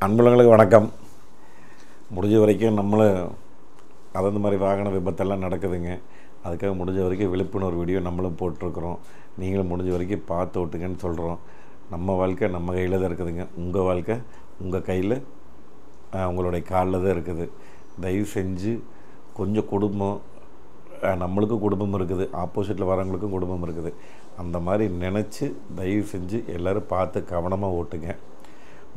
அன்புள்ளங்களுக்கு வணக்கம். முடிஞ்ச வரைக்கும் நம்மளும் அந்த மாதிரி வாகன விபத்தெல்லாம் நடக்குதுங்க. அதுக்காக முடிஞ்ச வரைக்கும் விழிப்புணர்வு வீடியோ நம்மளும் போட்டிருக்கிறோம். நீங்களும் முடிஞ்ச வரைக்கும் பார்த்து ஓட்டுங்கன்னு சொல்கிறோம். நம்ம வாழ்க்கை நம்ம கையில் தான் இருக்குதுங்க. உங்கள் வாழ்க்கை உங்கள் கையில், உங்களுடைய காலில் தான் இருக்குது. தயவு செஞ்சு கொஞ்சம் குடும்பம், நம்மளுக்கும் குடும்பம் இருக்குது, ஆப்போசிட்டில் வரவங்களுக்கும் குடும்பம் இருக்குது. அந்த மாதிரி நினச்சி தயவு செஞ்சு எல்லோரும் பார்த்து கவனமாக ஓட்டுங்க.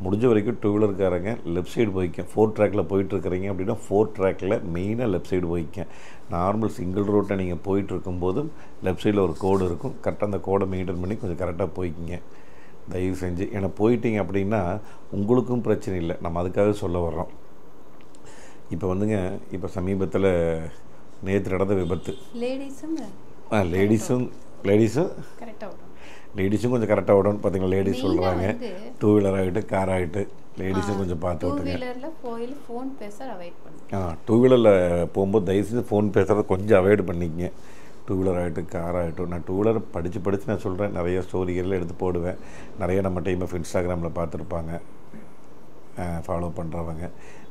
முடிஞ்ச வரைக்கும் டூ வீலர்காரங்க லெஃப்ட் சைடு போய்க்க. 4 ட்ராக்கில் போயிட்டுருக்குறீங்க அப்படின்னா 4 ட்ராக்கில் மெயினாக லெஃப்ட் சைடு போய்க்க. நார்மல் சிங்கிள் ரோட்டை நீங்கள் போயிட்டுருக்கும்போதும் லெஃப்ட் சைடில் ஒரு கோடு இருக்கும். கரெக்டாக அந்த கோடை மெயின்டைன் பண்ணி கொஞ்சம் கரெக்டாக போய்க்கிங்க தயவு செஞ்சு. ஏன்னா போயிட்டீங்க அப்படின்னா உங்களுக்கும் பிரச்சனை இல்லை. நம்ம அதுக்காக சொல்ல வர்றோம். இப்போ வந்துங்க, இப்போ சமீபத்தில் நேற்று நடந்த விபத்து. லேடிஸும் கொஞ்சம் கரெக்டாக ஓடணும். பார்த்தீங்களா, லேடிஸ் சொல்கிறாங்க. டூ வீலர் ஆகிட்டு கார் ஆகிட்டு லேடிஸும் கொஞ்சம் பார்த்து விட்டுங்க. டூ வீலரில் போகும்போது தயவுசெய்து ஃபோன் பேசுகிறத கொஞ்சம் அவாய்டு பண்ணிக்கங்க. டூ வீலர் ஆகிட்டு கார் ஆகிட்டும். நான் டூ வீலர் படித்து நான் சொல்கிறேன். நிறைய ஸ்டோரிகள் எடுத்து போடுவேன். நிறைய நம்ம டைம் ஆஃப் இன்ஸ்டாகிராமில் பார்த்துருப்பாங்க ஃபாலோ பண்ணுறவங்க.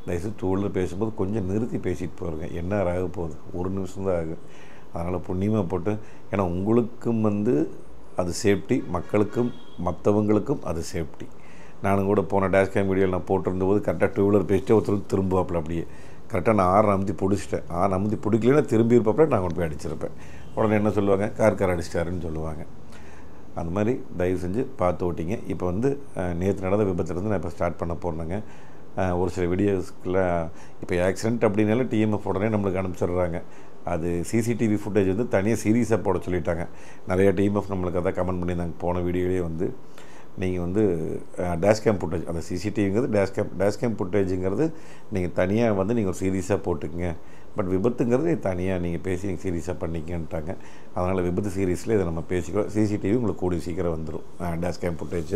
தயவுசெய்து டூ வீலர் பேசும்போது கொஞ்சம் நிறுத்தி பேசிட்டு போகிறேங்க. என்ன ஆக போகுது, 1 நிமிஷம் தான் ஆகும். அதனால் புண்ணியமாக போட்டு, ஏன்னா உங்களுக்கும் அது சேஃப்டி, மக்களுக்கும் மற்றவங்களுக்கும் அது சேஃப்டி. நானும் கூட போன டேஷ்கேம் வீடியோவில் நான் போட்டிருந்தபோது கரெக்டாக டூ வீலர் பேசிட்டு ஒருத்தர் திரும்புவாப்பில். அப்படியே கரெக்டாக நான் 6 அமுத்தி பிடிச்சிட்டேன். 6 அமுத்தி பிடிக்கலன்னா திரும்பி இருப்பாப்பில் நான் கொண்டு போய் அடிச்சிருப்பேன். உடனே என்ன சொல்லுவாங்க, கார் அடிச்சிட்டாருன்னு சொல்லுவாங்க. அந்த மாதிரி தயவு செஞ்சு பார்த்து ஓட்டிங்க. இப்போ நேற்று நடந்த விபத்துலேருந்து நான் இப்போ ஸ்டார்ட் பண்ண போகிறேங்க. ஒரு சில வீடியோஸ்க்குள்ள இப்போ ஆக்சிடென்ட் அப்படின்னால டிஎம்எஃப் உடனே நம்மளுக்கு அனுப்பிச்சிடுறாங்க. அது சிசிடிவி ஃபுட்டேஜ் தனியாக சீரியஸாக போட சொல்லிட்டாங்க. நிறைய டிஎம்எஃப் நம்மளுக்கு அதான் கமெண்ட் பண்ணியிருந்தாங்க. போன வீடியோலேயே நீங்கள் டேஷ்கேம் ஃபுட்டேஜ், அந்த சிசிடிவிங்கிறது டேஷ்கேம் ஃபுட்டேஜுங்கிறது நீங்கள் தனியாக நீங்கள் ஒரு சீரியஸாக போட்டுக்குங்க. பட் விபத்துங்கிறது தனியாக நீங்கள் பேசி நீங்கள் சீரியஸாக பண்ணிக்கன்ட்டாங்க. அதனால் விபத்து சீரியஸில் இதை நம்ம பேசிக்கிறோம். சிசிடிவி உங்களுக்கு கூடிய சீக்கிரம் வந்துடும், டேஷ்கேம் ஃபுட்டேஜ்.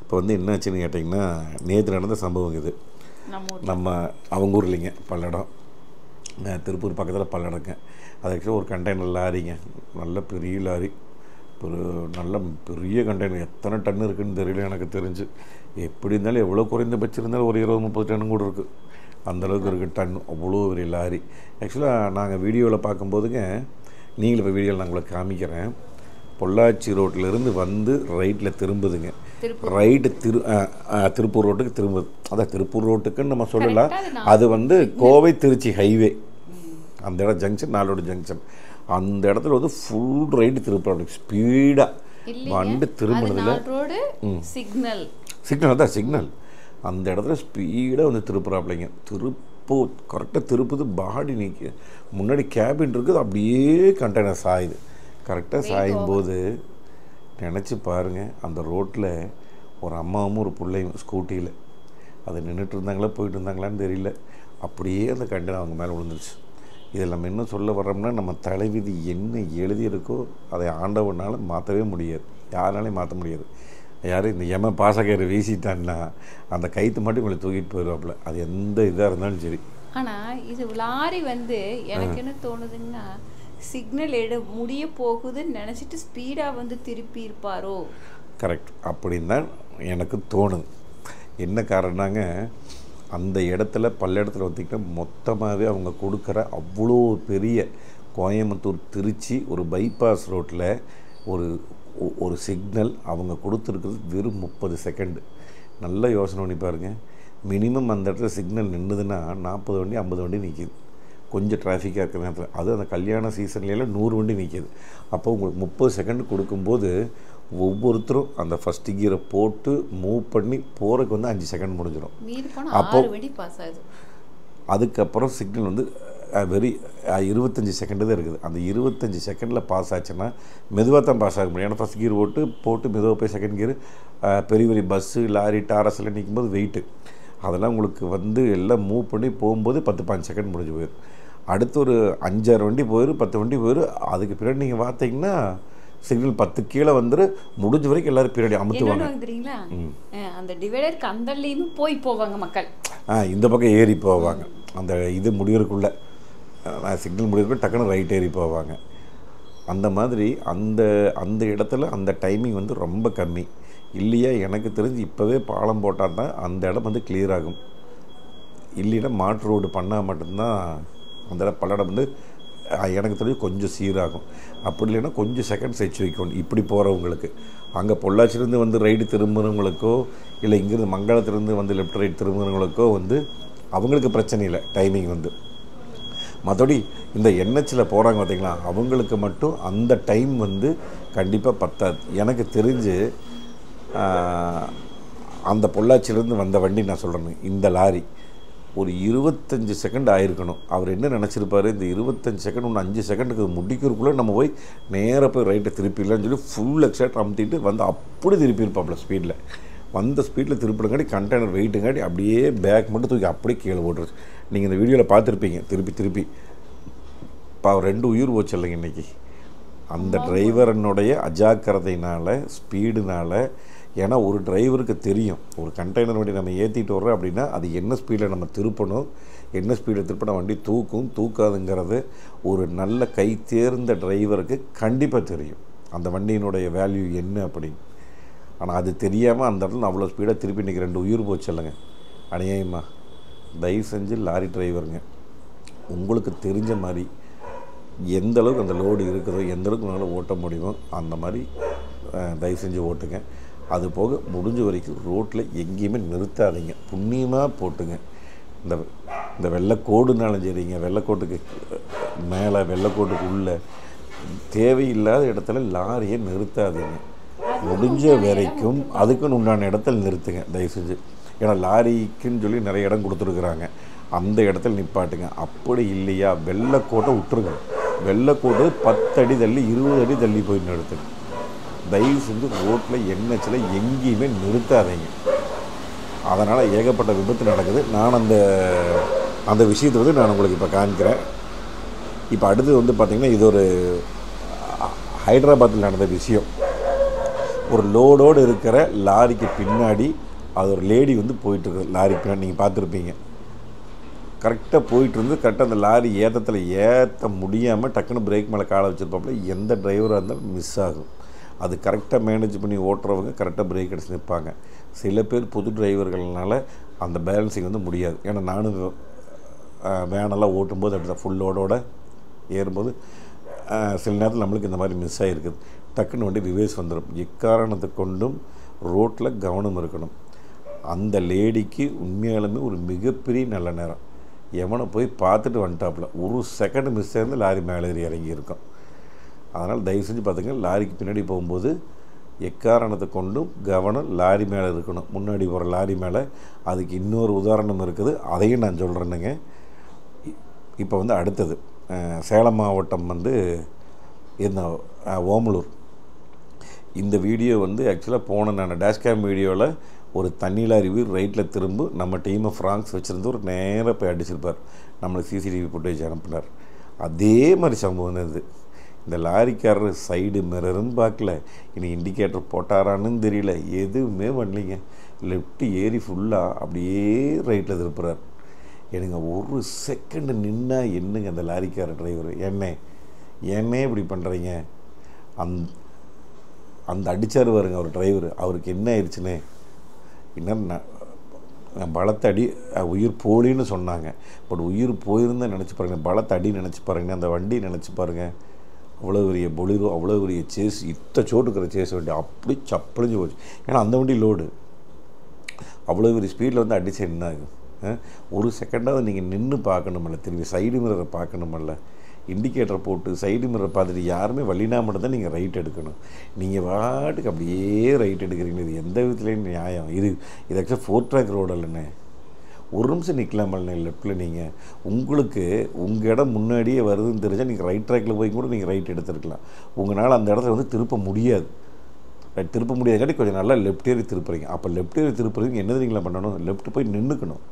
இப்போ என்னாச்சுன்னு கேட்டிங்கன்னா, நேற்று நடந்த சம்பவம் இது. நம்ம அவங்க ஊர் இல்லைங்க, பல்லடம், திருப்பூர் பக்கத்தில் பல்லடங்க. அது ஆக்சுவலாக ஒரு கண்டெய்னர் லாரிங்க, நல்ல பெரிய லாரி, ஒரு நல்ல பெரிய கண்டெய்னர். எத்தனை டன் இருக்குதுன்னு தெரியல எனக்கு தெரிஞ்சு. எப்படி இருந்தாலும் எவ்வளோ குறைந்தபட்சம் இருந்தாலும் ஒரு 20-30 டன் கூட இருக்குது. அந்தளவுக்கு இருக்குது டன். அவ்வளோ பெரிய லாரி. ஆக்சுவலாக நாங்கள் வீடியோவில் பார்க்கும்போதுங்க, நீங்களும் இப்போ வீடியோவில் நான் உங்களுக்கு காமிக்கிறேன். பொள்ளாச்சி ரோட்டிலேருந்து ரைட்டில் திரும்புதுங்க. ரைட்டு திருப்பூர் ரோட்டுக்கு திரும்புது. அதான் திருப்பூர் ரோட்டுக்குன்னு நம்ம சொல்லலாம். அது கோவை திருச்சி ஹைவே, அந்த இடம் ஜங்ஷன், 4 ரோடு ஜங்ஷன். அந்த இடத்துல ஃபுல் ரைட்டு திருப்பூர் ஸ்பீடாக திரும்பினதில் சிக்னல் தான் சிக்னல். அந்த இடத்துல ஸ்பீடாக திருப்புறாப்பிள்ளைங்க. கரெக்டாக திருப்புது. பாடி நீக்கி முன்னாடி கேபின் இருக்குது, அப்படியே கண்டெய்னர் சாயுது. கரெக்டாக சாயும் போது நினச்சி பாருங்கள், அந்த ரோட்டில் ஒரு அம்மாவும் ஒரு பிள்ளையும் ஸ்கூட்டியில் அது நின்றுட்டு இருந்தாங்களா போயிட்டு இருந்தாங்களான்னு தெரியல. அப்படியே அந்த கண்டெய்னர் அவங்க மேலே விழுந்துருச்சு. இதில் நம்ம என்ன சொல்ல வர்றோம்னா, நம்ம தலைவிதி என்ன எழுதியிருக்கோ அதை ஆண்டவனால் மாற்றவே முடியாது, யாராலையும் மாற்ற முடியாது. யாரும் இந்த எம பாசக்கயிறு வீசிட்டான்னா அந்த கைத்து மட்டும் இவங்களை தூக்கிட்டு போயிடுவாப்புல. அது எந்த இதாக இருந்தாலும் சரி. ஆனால் இது லாரி எனக்கு என்ன தோணுதுன்னா, சிக்னல் முடிய போகுதுன்னு நினச்சிட்டு ஸ்பீடாக திருப்பி இருப்பாரோ. கரெக்ட், அப்படின்னு தான் எனக்கு தோணுது. என்ன காரணம்னாங்க, அந்த இடத்துல பல்லடத்தில் பார்த்திங்கன்னா மொத்தமாகவே அவங்க கொடுக்குற அவ்வளோ பெரிய கோயம்புத்தூர் திருச்சி ஒரு பைபாஸ் ரோட்டில் ஒரு சிக்னல் அவங்க கொடுத்துருக்குறது வெறும் 30 செகண்டு. நல்லா யோசனை பண்ணி பாருங்கள். மினிமம் அந்த இடத்துல சிக்னல் நின்றுதுன்னா 40 வண்டி 50 வண்டி நிற்கிது. கொஞ்சம் டிராஃபிக்காக இருக்கிற நேரத்தில். அது அந்த கல்யாண சீசன்லாம் 100 வண்டி நிற்கிது. அப்போ உங்களுக்கு 30 செகண்ட் கொடுக்கும்போது ஒவ்வொருத்தரும் அந்த ஃபஸ்ட்டு கியரை போட்டு மூவ் பண்ணி போகிறதுக்கு 5 செகண்ட் முடிஞ்சிடும். அப்போ அதுக்கப்புறம் சிக்னல் வெரி 25 செகண்டு தான் இருக்குது. அந்த 25 செகண்டில் பாஸ் ஆச்சுன்னா மெதுவாக தான் பாஸ் ஆக முடியும். ஏன்னா ஃபஸ்ட் கியர் போட்டு மெதுவாக போய் செகண்ட் கியர், பெரிய பெரிய பஸ்ஸு லாரி டாரஸ் எல்லாம் நிற்கும்போது வெயிட்டு அதெல்லாம் உங்களுக்கு எல்லாம் மூவ் பண்ணி போகும்போது 10-15 செகண்ட் முடிஞ்சு போயிடும். அடுத்து ஒரு 5-6 வண்டி போயிடும், 10 வண்டி போயிடும். அதுக்கு பின்னாடி நீங்கள் பார்த்தீங்கன்னா சிக்னல் 10 கீழே முடிஞ்ச வரைக்கும் எல்லாரும் பின்னாடி அமுத்துவாங்க. அந்த டிவைடருக்கு அந்தலையும் போவாங்க மக்கள். இந்த பக்கம் ஏறி போவாங்க. அந்த இது முடிகிறதுக்குள்ளே சிக்னல் முடிகிறதுக்குள்ள டக்குன்னு ரைட் ஏறி போவாங்க. அந்த மாதிரி அந்த இடத்துல அந்த டைமிங் ரொம்ப கம்மி. இல்லையா எனக்கு தெரிஞ்சு இப்போவே பாலம் போட்டால் தான் அந்த இடம் வந்து கிளியர் ஆகும். இல்லைன்னா மாற்று ரோடு பண்ணால் மட்டும்தான் அந்த இடம் பல்லடம் வந்து எனக்கு தெரிஞ்சு கொஞ்சம் சீராகும். அப்படி இல்லைன்னா கொஞ்சம் செகண்ட்ஸ் வச்சு வைக்கணும். இப்படி போகிறவங்களுக்கு அங்கே பொள்ளாச்சிலேருந்து வந்து ரைடு திரும்புகிறவங்களுக்கோ இல்லை இங்கேருந்து மங்களத்திலேருந்து வந்து லெஃப்ட் ரைட் திரும்புகிறவங்களுக்கோ வந்து அவங்களுக்கு பிரச்சனை இல்லை டைமிங் வந்து. மற்றபடி இந்த என்ஹெச்சில் போகிறாங்க பார்த்திங்களா, அவங்களுக்கு மட்டும் அந்த டைம் வந்து கண்டிப்பாக பத்தாது. எனக்கு தெரிஞ்சு அந்த பொள்ளாச்சிலேருந்து வந்த வண்டி நான் சொல்கிறேன், இந்த லாரி ஒரு 25 செகண்ட் ஆயிருக்கணும். அவர் என்ன நினச்சிருப்பார், இந்த 25 செகண்ட் ஒன்று 5 செகண்டுக்கு முடிக்கிறதுக்குள்ளே நம்ம போய் நேராக போய் ரைட்டை திருப்பிடலான்னு சொல்லி ஃபுல் எக்ஸைட் அமுத்திட்டு வந்து அப்படி திருப்பியிருப்பாப்புல ஸ்பீடில். வந்த ஸ்பீடில் திருப்பிடுங்காட்டி கண்டெய்னர் வெயிட்டுங்காட்டி அப்படியே பேக் மட்டும் தூக்கி அப்படியே கீழே போட்டுருச்சு. நீங்கள் இந்த வீடியோவில் பார்த்துருப்பீங்க. திருப்பி இப்போ 2 உயிர் போச்சு இல்லைங்க இன்றைக்கி. அந்த டிரைவரனுடைய அஜாக்கிரதையினால் ஸ்பீடுனால். ஏன்னா ஒரு டிரைவருக்கு தெரியும் ஒரு கண்டெய்னர் வண்டி நம்ம ஏற்றிட்டு வர்றோம் அப்படின்னா அது என்ன ஸ்பீடில் நம்ம திருப்பணும், என்ன ஸ்பீடில் திருப்பினா வண்டி தூக்காதுங்கிறது ஒரு நல்ல கை தேர்ந்த டிரைவருக்கு கண்டிப்பாக தெரியும் அந்த வண்டியினுடைய வேல்யூ என்ன அப்படின்னு. ஆனால் அது தெரியாமல் அந்த இடத்துல அவ்வளோ ஸ்பீடாக திருப்பி இன்றைக்கி 2 உயிர் போச்சு இல்லைங்க. அநியாயமா. தயவு செஞ்சு லாரி டிரைவருங்க, உங்களுக்கு தெரிஞ்ச மாதிரி எந்த அளவுக்கு அந்த லோடு இருக்குதோ எந்த அளவுக்கு உங்களால் ஓட்ட முடியுமோ அந்த மாதிரி தயவு செஞ்சு ஓட்டுங்க. அது போக முடிஞ்ச வரைக்கும் ரோட்டில் எங்கேயுமே நிறுத்தாதீங்க. புண்ணியமாக போட்டுங்க. இந்த வெள்ளைக்கோடுனாலும் சரிங்க, வெள்ளைக்கோட்டுக்கு மேலே வெள்ளைக்கோட்டுக்கு உள்ளே தேவையில்லாத இடத்துல லாரியை நிறுத்தாதீங்க. முடிஞ்ச வரைக்கும் அதுக்குன்னு உண்டான இடத்துல நிறுத்துங்க தயவு செஞ்சு. ஏன்னா லாரிக்குன்னு சொல்லி நிறைய இடம் கொடுத்துருக்குறாங்க, அந்த இடத்துல நிப்பாட்டுங்க. அப்படி இல்லையா வெள்ளைக்கோட்டை விட்டுருங்க. வெள்ளைக்கோடு 10 அடி தள்ளி 20 அடி தள்ளி போய் நிறுத்துங்க. தயவு செஞ்சு ரோட்டில் என்ஹெச்சில் எங்கேயுமே நிறுத்தாதீங்க. அதனால் ஏகப்பட்ட விபத்து நடக்குது. நான் அந்த விஷயத்தை வந்து நான் உங்களுக்கு இப்போ காமிக்கிறேன். இப்போ அடுத்தது வந்து பார்த்திங்கன்னா இது ஒரு ஹைதராபாத்தில் நடந்த விஷயம். ஒரு லோடோடு இருக்கிற லாரிக்கு பின்னாடி அது ஒரு லேடி வந்து போயிட்டுருக்கு. லாரிக்கு பின்னாடி நீங்கள் பார்த்துருப்பீங்க. கரெக்டாக போயிட்டுருந்து கரெக்டாக அந்த லாரி ஏற்ற முடியாமல் டக்குன்னு பிரேக் மேலே காலை வச்சுருப்பாப்புல. எந்த டிரைவராக இருந்தாலும் மிஸ் ஆகும். அது கரெக்டாக மேனேஜ் பண்ணி ஓட்டுறவங்க கரெக்டாக பிரேக் அடிச்சு நிற்பாங்க. சில பேர் புது டிரைவர்கள்னால அந்த பேலன்சிங் வந்து முடியாது. ஏன்னா நானும் வேனெல்லாம் ஓட்டும்போது அப்படி தான் ஃபுல் லோடோடு ஏறும்போது சில நேரத்தில் நம்மளுக்கு இந்த மாதிரி மிஸ் ஆகிருக்குது. டக்குன்னு வண்டி ரிவேஸ் வந்துடும். எக்காரணத்தை கொண்டும் ரோட்டில் கவனம் இருக்கணும். அந்த லேடிக்கு உண்மையாலுமே ஒரு மிகப்பெரிய நல்ல நேரம். எவனை போய் பார்த்துட்டு வந்துட்டாப்புல. ஒரு செகண்ட் மிஸ் ஆயிருந்து லாரி மேலே ஏறி இறங்கி இருக்கும். அதனால் தயவு செஞ்சு பார்த்துங்க, லாரிக்கு பின்னாடி போகும்போது எக்காரணத்தை கொண்டும் கவனம் லாரி மேலே இருக்கணும். முன்னாடி போகிற லாரி மேலே. அதுக்கு இன்னொரு உதாரணம் இருக்குது, அதையும் நான் சொல்கிறேன்னுங்க. இப்போ வந்து அடுத்தது சேலம் மாவட்டம் வந்து இந்த ஓமலூர். இந்த வீடியோ வந்து ஆக்சுவலாக போன நான் டேஷ்கேம் வீடியோவில் ஒரு தண்ணி லாரி ரைட்டில் திரும்ப நம்ம டீமை ஃப்ராங்க்ஸ் வச்சுருந்து ஒரு நேராக போய் அடிச்சிருப்பார். நம்மளுக்கு சிசிடிவி ஃபுட்டேஜ் அனுப்புனார். அதே மாதிரி சம்பவம் இருந்தது. இந்த லாரிக்காரர் சைடு மிரரும் பார்க்கல, இனி இண்டிகேட்டர் போட்டாரான்னு தெரியல, எதுவுமே பண்ணலிங்க. லெஃப்ட் ஏறி ஃபுல்லாக அப்படியே ரைட்டில் திருப்புறார். எனக்கு ஒரு செகண்டு நின்னா என்னங்க அந்த லாரிக்கார டிரைவர் என்னே இப்படி பண்ணுறீங்க. அந்த அடித்தார் பாருங்க அவர் டிரைவர். அவருக்கு என்ன ஆயிடுச்சுன்னு இன்னும் பலத்த அடி. உயிர் போலின்னு சொன்னாங்க, பட் உயிர் போயிருந்தால் நினச்சி பாருங்கள். பலத்த அடி நினச்சி பாருங்கள். அந்த வண்டி நினச்சி பாருங்கள். அவ்வளோ பெரிய பொலிரோ, அவ்வளோ பெரிய சேஸ், சோட்டுக்கிற சேஸ் வண்டி அப்படி சப்பளிஞ்சு போச்சு. ஏன்னா அந்த வண்டி லோடு அவ்வளோ பெரிய ஸ்பீடில் வந்து அடிச்சு என்ன ஆகும். ஒரு செகண்டாவது நீங்கள் நின்று பார்க்கணுமில்ல, திரும்பி சைடு மிரரை பார்க்கணுமில்ல. இண்டிகேட்டர் போட்டு சைடு மிரரை பார்த்துட்டு யாருமே வழினா மட்டும்தான் நீங்கள் ரைட் எடுக்கணும். நீங்கள் வாட்டுக்கு அப்படியே ரைட் எடுக்கிறீங்க. இது எந்த விதத்துலேயும் நியாயம்? இது ஆக்சுவலாக 4 ட்ராக் ரோடு இல்லைண்ணே. ஒரு நிமிஷம் நிற்கலாமல்ண்ணே லெஃப்ட்டில். நீங்கள் உங்களுக்கு உங்கள் இடம் முன்னாடியே வருதுன்னு தெரிஞ்சால் நீங்கள் ரைட் ட்ராக்கில் போய் கூட நீங்கள் ரைட் எடுத்துருக்கலாம். உங்களால் அந்த இடத்துல வந்து திருப்ப முடியாது. முடியாதுக்காட்டி கொஞ்சம் நல்லா லெஃப்ட் ஏறி திருப்புறீங்க. அப்போ லெஃப்ட் ஏறி திருப்புறீங்க என்ன தெரியுங்களா பண்ணணும்? லெஃப்ட் போய் நின்றுக்கணும்.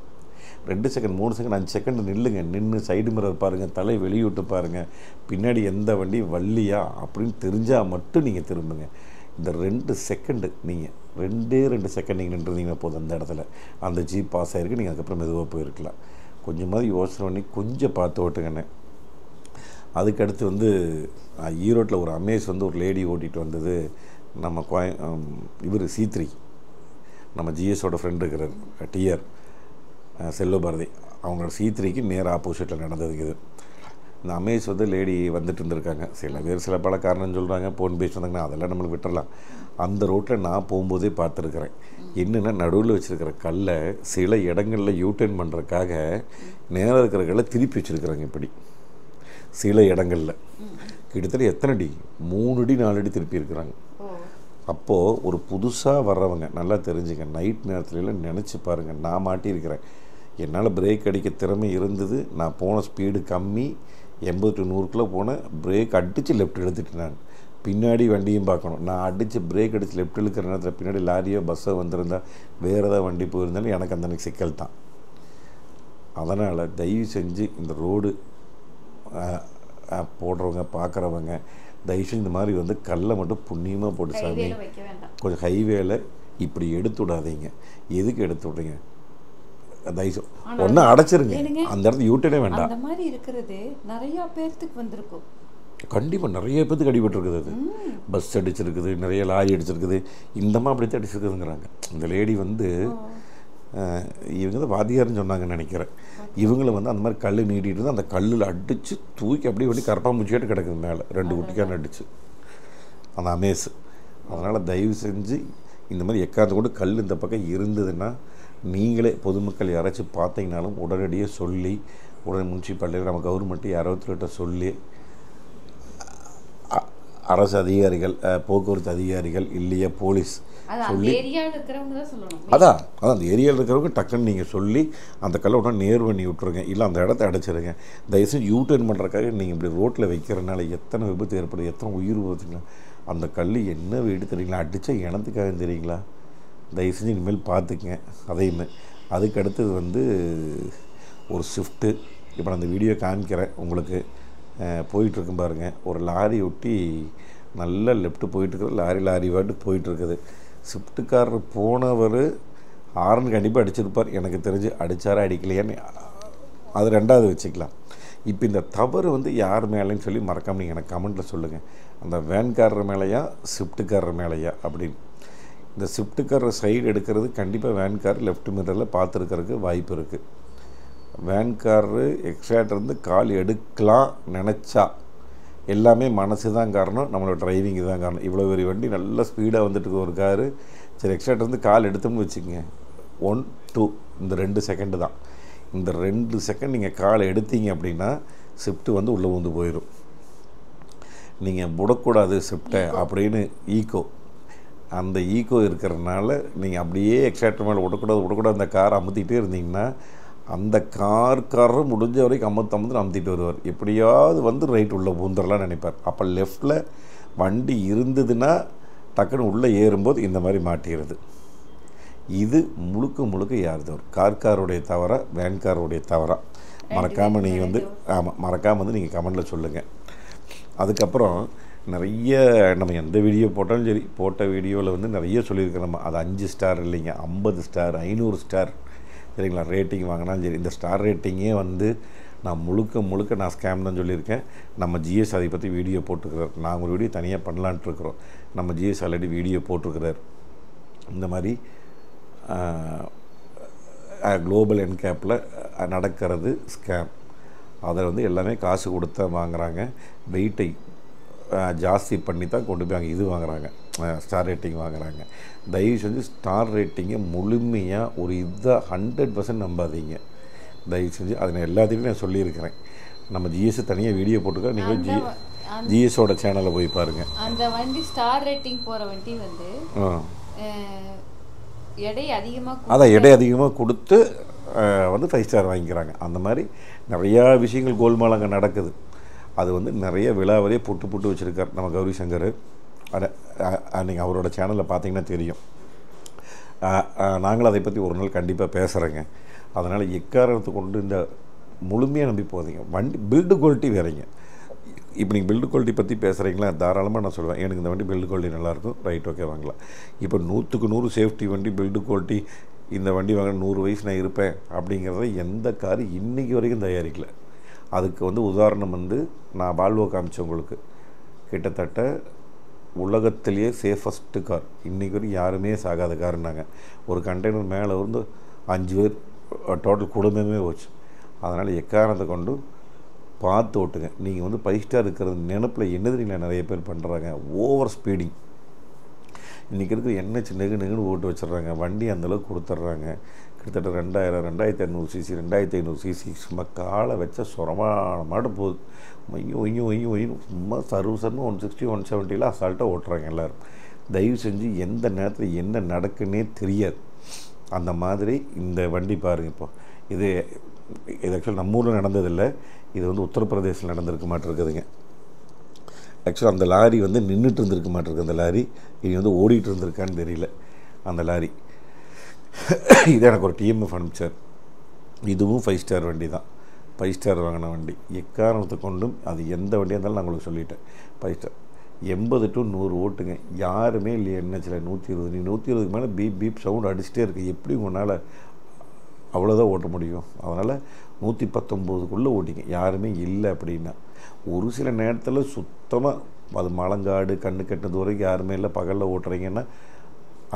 2 செகண்ட் 3 செகண்ட் 5 செகண்ட் நில்லுங்க. நின்று சைடு மிரர் பாருங்கள், தலை வெளியிட்டு பாருங்கள், பின்னாடி எந்த வண்டி வள்ளியா அப்படின்னு தெரிஞ்சால் மட்டும் நீங்கள் திரும்புங்க. இந்த 2 செகண்டு நீங்கள் 2 செகண்ட் நீங்கள் நின்றுருந்தீங்கன்னா போதும். அந்த இடத்துல அந்த ஜீப் பாஸ் ஆகிருக்கு. நீங்கள் அதுக்கப்புறம் மெதுவாக போயிருக்கலாம். கொஞ்சமாதிரி யோசனை பண்ணி கொஞ்சம் பார்த்து ஓட்டுங்கண்ணே. அதுக்கடுத்து வந்து ஈரோட்டில் ஒரு அமேஸ் வந்து ஒரு லேடி ஓட்டிகிட்டு வந்தது நம்ம இவர் C3 நம்ம ஜிஎஸோட ஃப்ரெண்டு இருக்கிறார் டிஆர் செல்வபாரதி, அவங்களோட C3க்கு நேர் ஆப்போசிட்டில் நடந்ததுக்கு இது. இந்த அமேஸ் வந்து லேடி வந்துட்டு இருந்திருக்காங்க. சில பேர் சில பல காரணம் சொல்கிறாங்க, ஃபோன் பேசி வந்தாங்கன்னா அதெல்லாம் நம்மளுக்கு விட்டுறலாம். அந்த ரோட்டில் நான் போகும்போதே பார்த்துருக்குறேன். என்னென்னா நடுவில் வச்சுருக்கிற கல்லை சில இடங்களில் யூட்டர்ன் பண்ணுறதுக்காக நேராக இருக்கிற கல்லை திருப்பி வச்சுருக்குறாங்க. இப்படி சில இடங்களில் கிட்டத்தட்ட எத்தனை அடி, 3 அடி 4 அடி திருப்பி இருக்கிறாங்க. அப்போது ஒரு புதுசாக வர்றவங்க நல்லா தெரிஞ்சுங்க, நைட் நேரத்துலலாம் நினச்சி பாருங்கள். நான் மாட்டியிருக்கிறேன். என்னால் பிரேக் அடிக்க திறமை இருந்தது. நான் போன ஸ்பீடு கம்மி, 80 to 100 போனேன். பிரேக் அடித்து லெஃப்ட் எடுத்துட்டு நான் பின்னாடி வண்டியும் பார்க்கணும். நான் அடித்து பிரேக் அடித்து லெஃப்ட் இழுக்கிற நேரத்தில் பின்னாடி லாரியோ பஸ்ஸோ வந்திருந்தால் வேறு ஏதாவது வண்டி போயிருந்தாலும் எனக்கு அந்த அன்றைக்கி சிக்கல் தான். அதனால் தயவு செஞ்சு இந்த ரோடு போடுறவங்க பார்க்குறவங்க தயவு செஞ்சு இந்த மாதிரி வந்து கல்லை மட்டும் புண்ணியமாக போட்டு சாமி கொஞ்சம் ஹைவேல இப்படி எடுத்து விடாதீங்க. எதுக்கு எடுத்து விட்றீங்க? தயவு ஒன்று அடைச்சிருங்க, அந்த இடத்துல யூட்டனே வேண்டாம். அந்த மாதிரி இருக்கிறது நிறையா பேர்த்துக்கு வந்திருக்கும். கண்டிப்பாக நிறைய பேர்த்துக்கு அடிபட்டுருக்குது. அது பஸ் அடிச்சிருக்குது, நிறைய லாரி அடிச்சிருக்குது, இந்தமாக அப்படித்தான் அடிச்சிருக்குதுங்கிறாங்க. இந்த லேடி வந்து இவங்க தான் வாத்தியார்னு சொன்னாங்கன்னு நினைக்கிறேன். இவங்களை வந்து அந்த மாதிரி கல் நீட்டிட்டு இருந்து அந்த கல்லில் அடித்து தூக்கி அப்படியே வண்டி கரப்பாம்பூச்சியாட்டு கிடக்குது மேலே 2 குட்டிக்கான அடிச்சு அந்த அமேஸ். அதனால் தயவு செஞ்சு இந்த மாதிரி எக்காந்து கூட கல் இந்த பக்கம் இருந்ததுன்னா நீங்களே பொதுமக்கள் யாராச்சும் பார்த்தீங்கனாலும் உடனடியாக சொல்லி, உடனே முனிசிபாலிட்டியில் நம்ம கவர்மெண்ட்டு யாராவது சொல்லி அரசு அதிகாரிகள், போக்குவரத்து அதிகாரிகள் இல்லையா போலீஸ் சொல்லி அதான் அந்த ஏரியாவில் இருக்கிறவங்க டக்குன்னு நீங்கள் சொல்லி அந்த கல்லை உடனே நேர் பண்ணி விட்ருங்க. இல்லை அந்த இடத்த அடைச்சிருங்க. தயவுசெய்து யூட்டர்ன் பண்ணுறக்காக நீங்கள் இப்படி ரோட்டில் வைக்கிறனால எத்தனை விபத்து ஏற்படுது, எத்தனை உயிர் போகுதுங்களா. அந்த கல் என்ன வீடு தெரியுங்களா, அடித்தா இனத்துக்காக தெரியுங்களா. தயவு செஞ்சு இனிமேல் பார்த்துக்குங்க. அதையுமே அதுக்கு அடுத்தது வந்து ஒரு ஷிஃப்ட்டு. இப்போ நான் அந்த வீடியோ காமிக்கிறேன் உங்களுக்கு. போயிட்டுருக்கும் பாருங்கள், ஒரு லாரி ஒட்டி நல்லா லெஃப்ட்டு போயிட்டுருக்குது. லாரி வாட்டு போயிட்டுருக்குது. ஷிஃப்ட்டுக்காரர் போனவர் ஹார்ன் கண்டிப்பாக அடிச்சிருப்பார். எனக்கு தெரிஞ்சு அடித்தாரா அடிக்கலையான்னு அது ரெண்டாவது வச்சுக்கலாம். இப்போ இந்த தவறு வந்து யார் மேலேன்னு சொல்லி மறக்காமல் நீங்கள் எனக்கு கமெண்ட்டில் சொல்லுங்கள். அந்த வேன்காரர் மேலேயா ஷிஃப்ட்டுக்காரர் மேலேயா அப்படின்னு. இந்த ஷிஃப்ட்டுக்காரர் சைடு எடுக்கிறது கண்டிப்பாக வேன்கார் லெஃப்ட் மிரரில் பார்த்துருக்கிறதுக்கு வாய்ப்பு இருக்குது. வேன்காரரு எக்ஸ்ட்ராட்டிருந்து கால் எடுக்கலாம் நினச்சா எல்லாமே மனசு தான் காரணம், நம்மளோட டிரைவிங்கு தான் காரணம். இவ்வளோ பெரிய வண்டி நல்லா ஸ்பீடாக வந்துட்டு ஒரு காரு, சரி எக்ஸ்ட்ராட்டிருந்து கால் எடுத்தோம்னு வச்சுக்கோங்க, 1 2 இந்த 2 செகண்டு தான். இந்த 2 செகண்ட் நீங்கள் கால் எடுத்தீங்க அப்படின்னா ஷிஃப்ட்டு வந்து உள்ளே வந்து போயிடும். நீங்கள் விடக்கூடாது ஷிஃப்ட்டை அப்படின்னு ஈகோ, அந்த ஈகோ இருக்கிறதுனால நீங்கள் அப்படியே எக்ஸ்ட்ராக்டர் மேலே விடக்கூடாது அந்த காரை அமுத்திட்டே இருந்தீங்கன்னா அந்த கார்காரர் முடிஞ்ச வரைக்கும் அமுத்திட்டு வருவார். எப்படியாவது வந்து ரைட் உள்ளே பூந்துடலான்னு நினைப்பார். அப்போ லெஃப்டில் வண்டி இருந்ததுன்னா டக்குன்னு உள்ளே ஏறும்போது இந்த மாதிரி மாட்டிடுது. இது முழுக்க யார் தவறு? கார்காருடைய தவறா வேன்காருடைய தவறா? மறக்காமல் நீங்கள் வந்து மறக்காமல் வந்து நீங்கள் கமெண்டில் சொல்லுங்கள். அதுக்கப்புறம் நிறைய நம்ம எந்த வீடியோ போட்டாலும் சரி, போட்ட வீடியோவில் வந்து நிறைய சொல்லியிருக்கிறோம். நம்ம அது 5 ஸ்டார் இல்லைங்க, 50 ஸ்டார் 500 ஸ்டார் சரிங்களா ரேட்டிங் வாங்கினாலும் சரி. இந்த ஸ்டார் ரேட்டிங்கே வந்து நான் முழுக்க நான் ஸ்கேம் தான் சொல்லியிருக்கேன். நம்ம ஜிஎஸ் அதை பற்றி வீடியோ போட்டுருக்கிறார். நாங்கள் ஒரு வீடியோ தனியாக பண்ணலான்ட்ருக்குறோம். நம்ம ஜிஎஸ் ஆல்ரெடி வீடியோ போட்டிருக்கிறார். இந்த மாதிரி குளோபல் என்கேப்பில் நடக்கிறது ஸ்கேம். அதில் வந்து எல்லாமே காசு கொடுத்தா வாங்குகிறாங்க. வெயிட்டை ஜாஸ்தி பண்ணி தான் கொண்டு போய் அங்கே இது வாங்குகிறாங்க, ஸ்டார் ரேட்டிங் வாங்குகிறாங்க. தயவு செஞ்சு ஸ்டார் ரேட்டிங்கை முழுமையாக ஒரு இதாக 100% நம்பாதீங்க. தயவு செஞ்சு அதை நான் எல்லாத்தையுமே நான் சொல்லியிருக்கிறேன். நம்ம ஜிஎஸ் தனியாக வீடியோ போட்டுருக்கோம். நீங்கள் ஜிஎஸோட சேனலில் போய் பாருங்கள். அந்த வண்டி ஸ்டார் ரேட்டிங் போகிற வண்டி வந்து எடை அதிகமாக கொடுத்து வந்து 5 ஸ்டார் வாங்கிக்கிறாங்க. அந்த மாதிரி நிறையா விஷயங்கள் கோல்மால் அங்கே நடக்குது. அது வந்து நிறைய விழாவரையே புட்டு வச்சுருக்கார் நம்ம கௌரி சங்கர். நீங்கள் அவரோட சேனலில் பார்த்தீங்கன்னா தெரியும். நாங்களும் அதை பற்றி ஒரு நாள் கண்டிப்பாக பேசுகிறேங்க. அதனால் எக்காரணத்தை கொண்டு இந்த முழுமையாக நம்பி போகிறீங்க. வண்டி பில்டு குவாலிட்டி வேறீங்க. இப்போ நீங்கள் பில்டு குவாலிட்டி பற்றி பேசுகிறீங்களா, தாராளமாக நான் சொல்லுவேன். எனக்கு இந்த வண்டி பில்டு குவாலிட்டி நல்லாயிருக்கும், ரைட் ஓகே வாங்கலாம். இப்போ 100க்கு 100 சேஃப்டி வண்டி, பில்டு குவாலிட்டி, இந்த வண்டி வாங்க 100 வயசு நான் இருப்பேன் அப்படிங்கிறத எந்த காரு இன்றைக்கி வரைக்கும் தயாரிக்கலை. அதுக்கு வந்து உதாரணம் வந்து நான் வால்வோ காமிச்சேன் உங்களுக்கு. கிட்டத்தட்ட உலகத்திலேயே சேஃபஸ்ட்டு கார். இன்றைக்கி வரைக்கும் யாருமே சாகாத காருன்னாங்க. ஒரு கண்டெய்னர் மேலே வந்து 5 பேர் டோட்டல் குடும்பமே போச்சு. அதனால் எக்காரணத்தை கொண்டு பார்த்து ஓட்டுங்க. நீங்கள் வந்து 5 ஸ்டார் இருக்கிறது நினப்பில் என்ன தெரியுங்களா நிறைய பேர் பண்ணுறாங்க, ஓவர் ஸ்பீடிங். இன்றைக்கி இருக்கிற என்ஹெச் நெகுன்னு ஓட்டு வச்சிடுறாங்க. வண்டி அந்தளவுக்கு கொடுத்துட்றாங்க. கிட்டத்தட்ட 2000 2500 சிசி 2500 சிசி சும்மா காலை வச்ச சுரமான மாட்டு போகுது. ஒய்யும் சும்மா சர்வீஸ்னு 160 170 அசால்ட்டாக ஓட்டுறாங்க எல்லோரும். தயவு செஞ்சு எந்த நேரத்தில் என்ன நடக்குன்னே தெரியாது. அந்த மாதிரி இந்த வண்டி பாருங்கள். இப்போ இது ஆக்சுவலாக நம்ம ஊரில் நடந்ததில்லை. இது வந்து உத்தரப்பிரதேசில் நடந்திருக்க மாட்டிருக்குதுங்க. ஆக்சுவலாக அந்த லாரி வந்து நின்றுட்டு இருந்திருக்க மாட்டிருக்கு. அந்த லாரி இது வந்து ஓடிட்டு இருந்திருக்கான்னு தெரியல. அந்த லாரி இது எனக்கு ஒரு டிஎம்எஃப் அனுப்பிச்சார். இதுவும் 5 ஸ்டார் வண்டி தான். 5 ஸ்டார் வாங்கின வண்டி. எக்காரணத்தை கொண்டும் அது எந்த வண்டியாக இருந்தாலும் நான் உங்களுக்கு சொல்லிட்டேன். 5 ஸ்டார் 80 to 100 ஓட்டுங்க. யாருமே இல்லையா என்னச்சில் 120. நீ 120க்கு மேலே பீப் சவுண்ட் அடிச்சுட்டே இருக்குது. எப்படி உங்களால் அவ்வளோதான் ஓட்ட முடியும்? அதனால் 119க்குள்ளே ஓட்டிங்க. யாருமே இல்லை அப்படின்னா. ஒரு சில நேரத்தில் சுத்தமாக அது மலங்காடு கண்ணு கட்டினது வரைக்கும் யாருமே இல்லை, பகலில் ஓட்டுறீங்கன்னா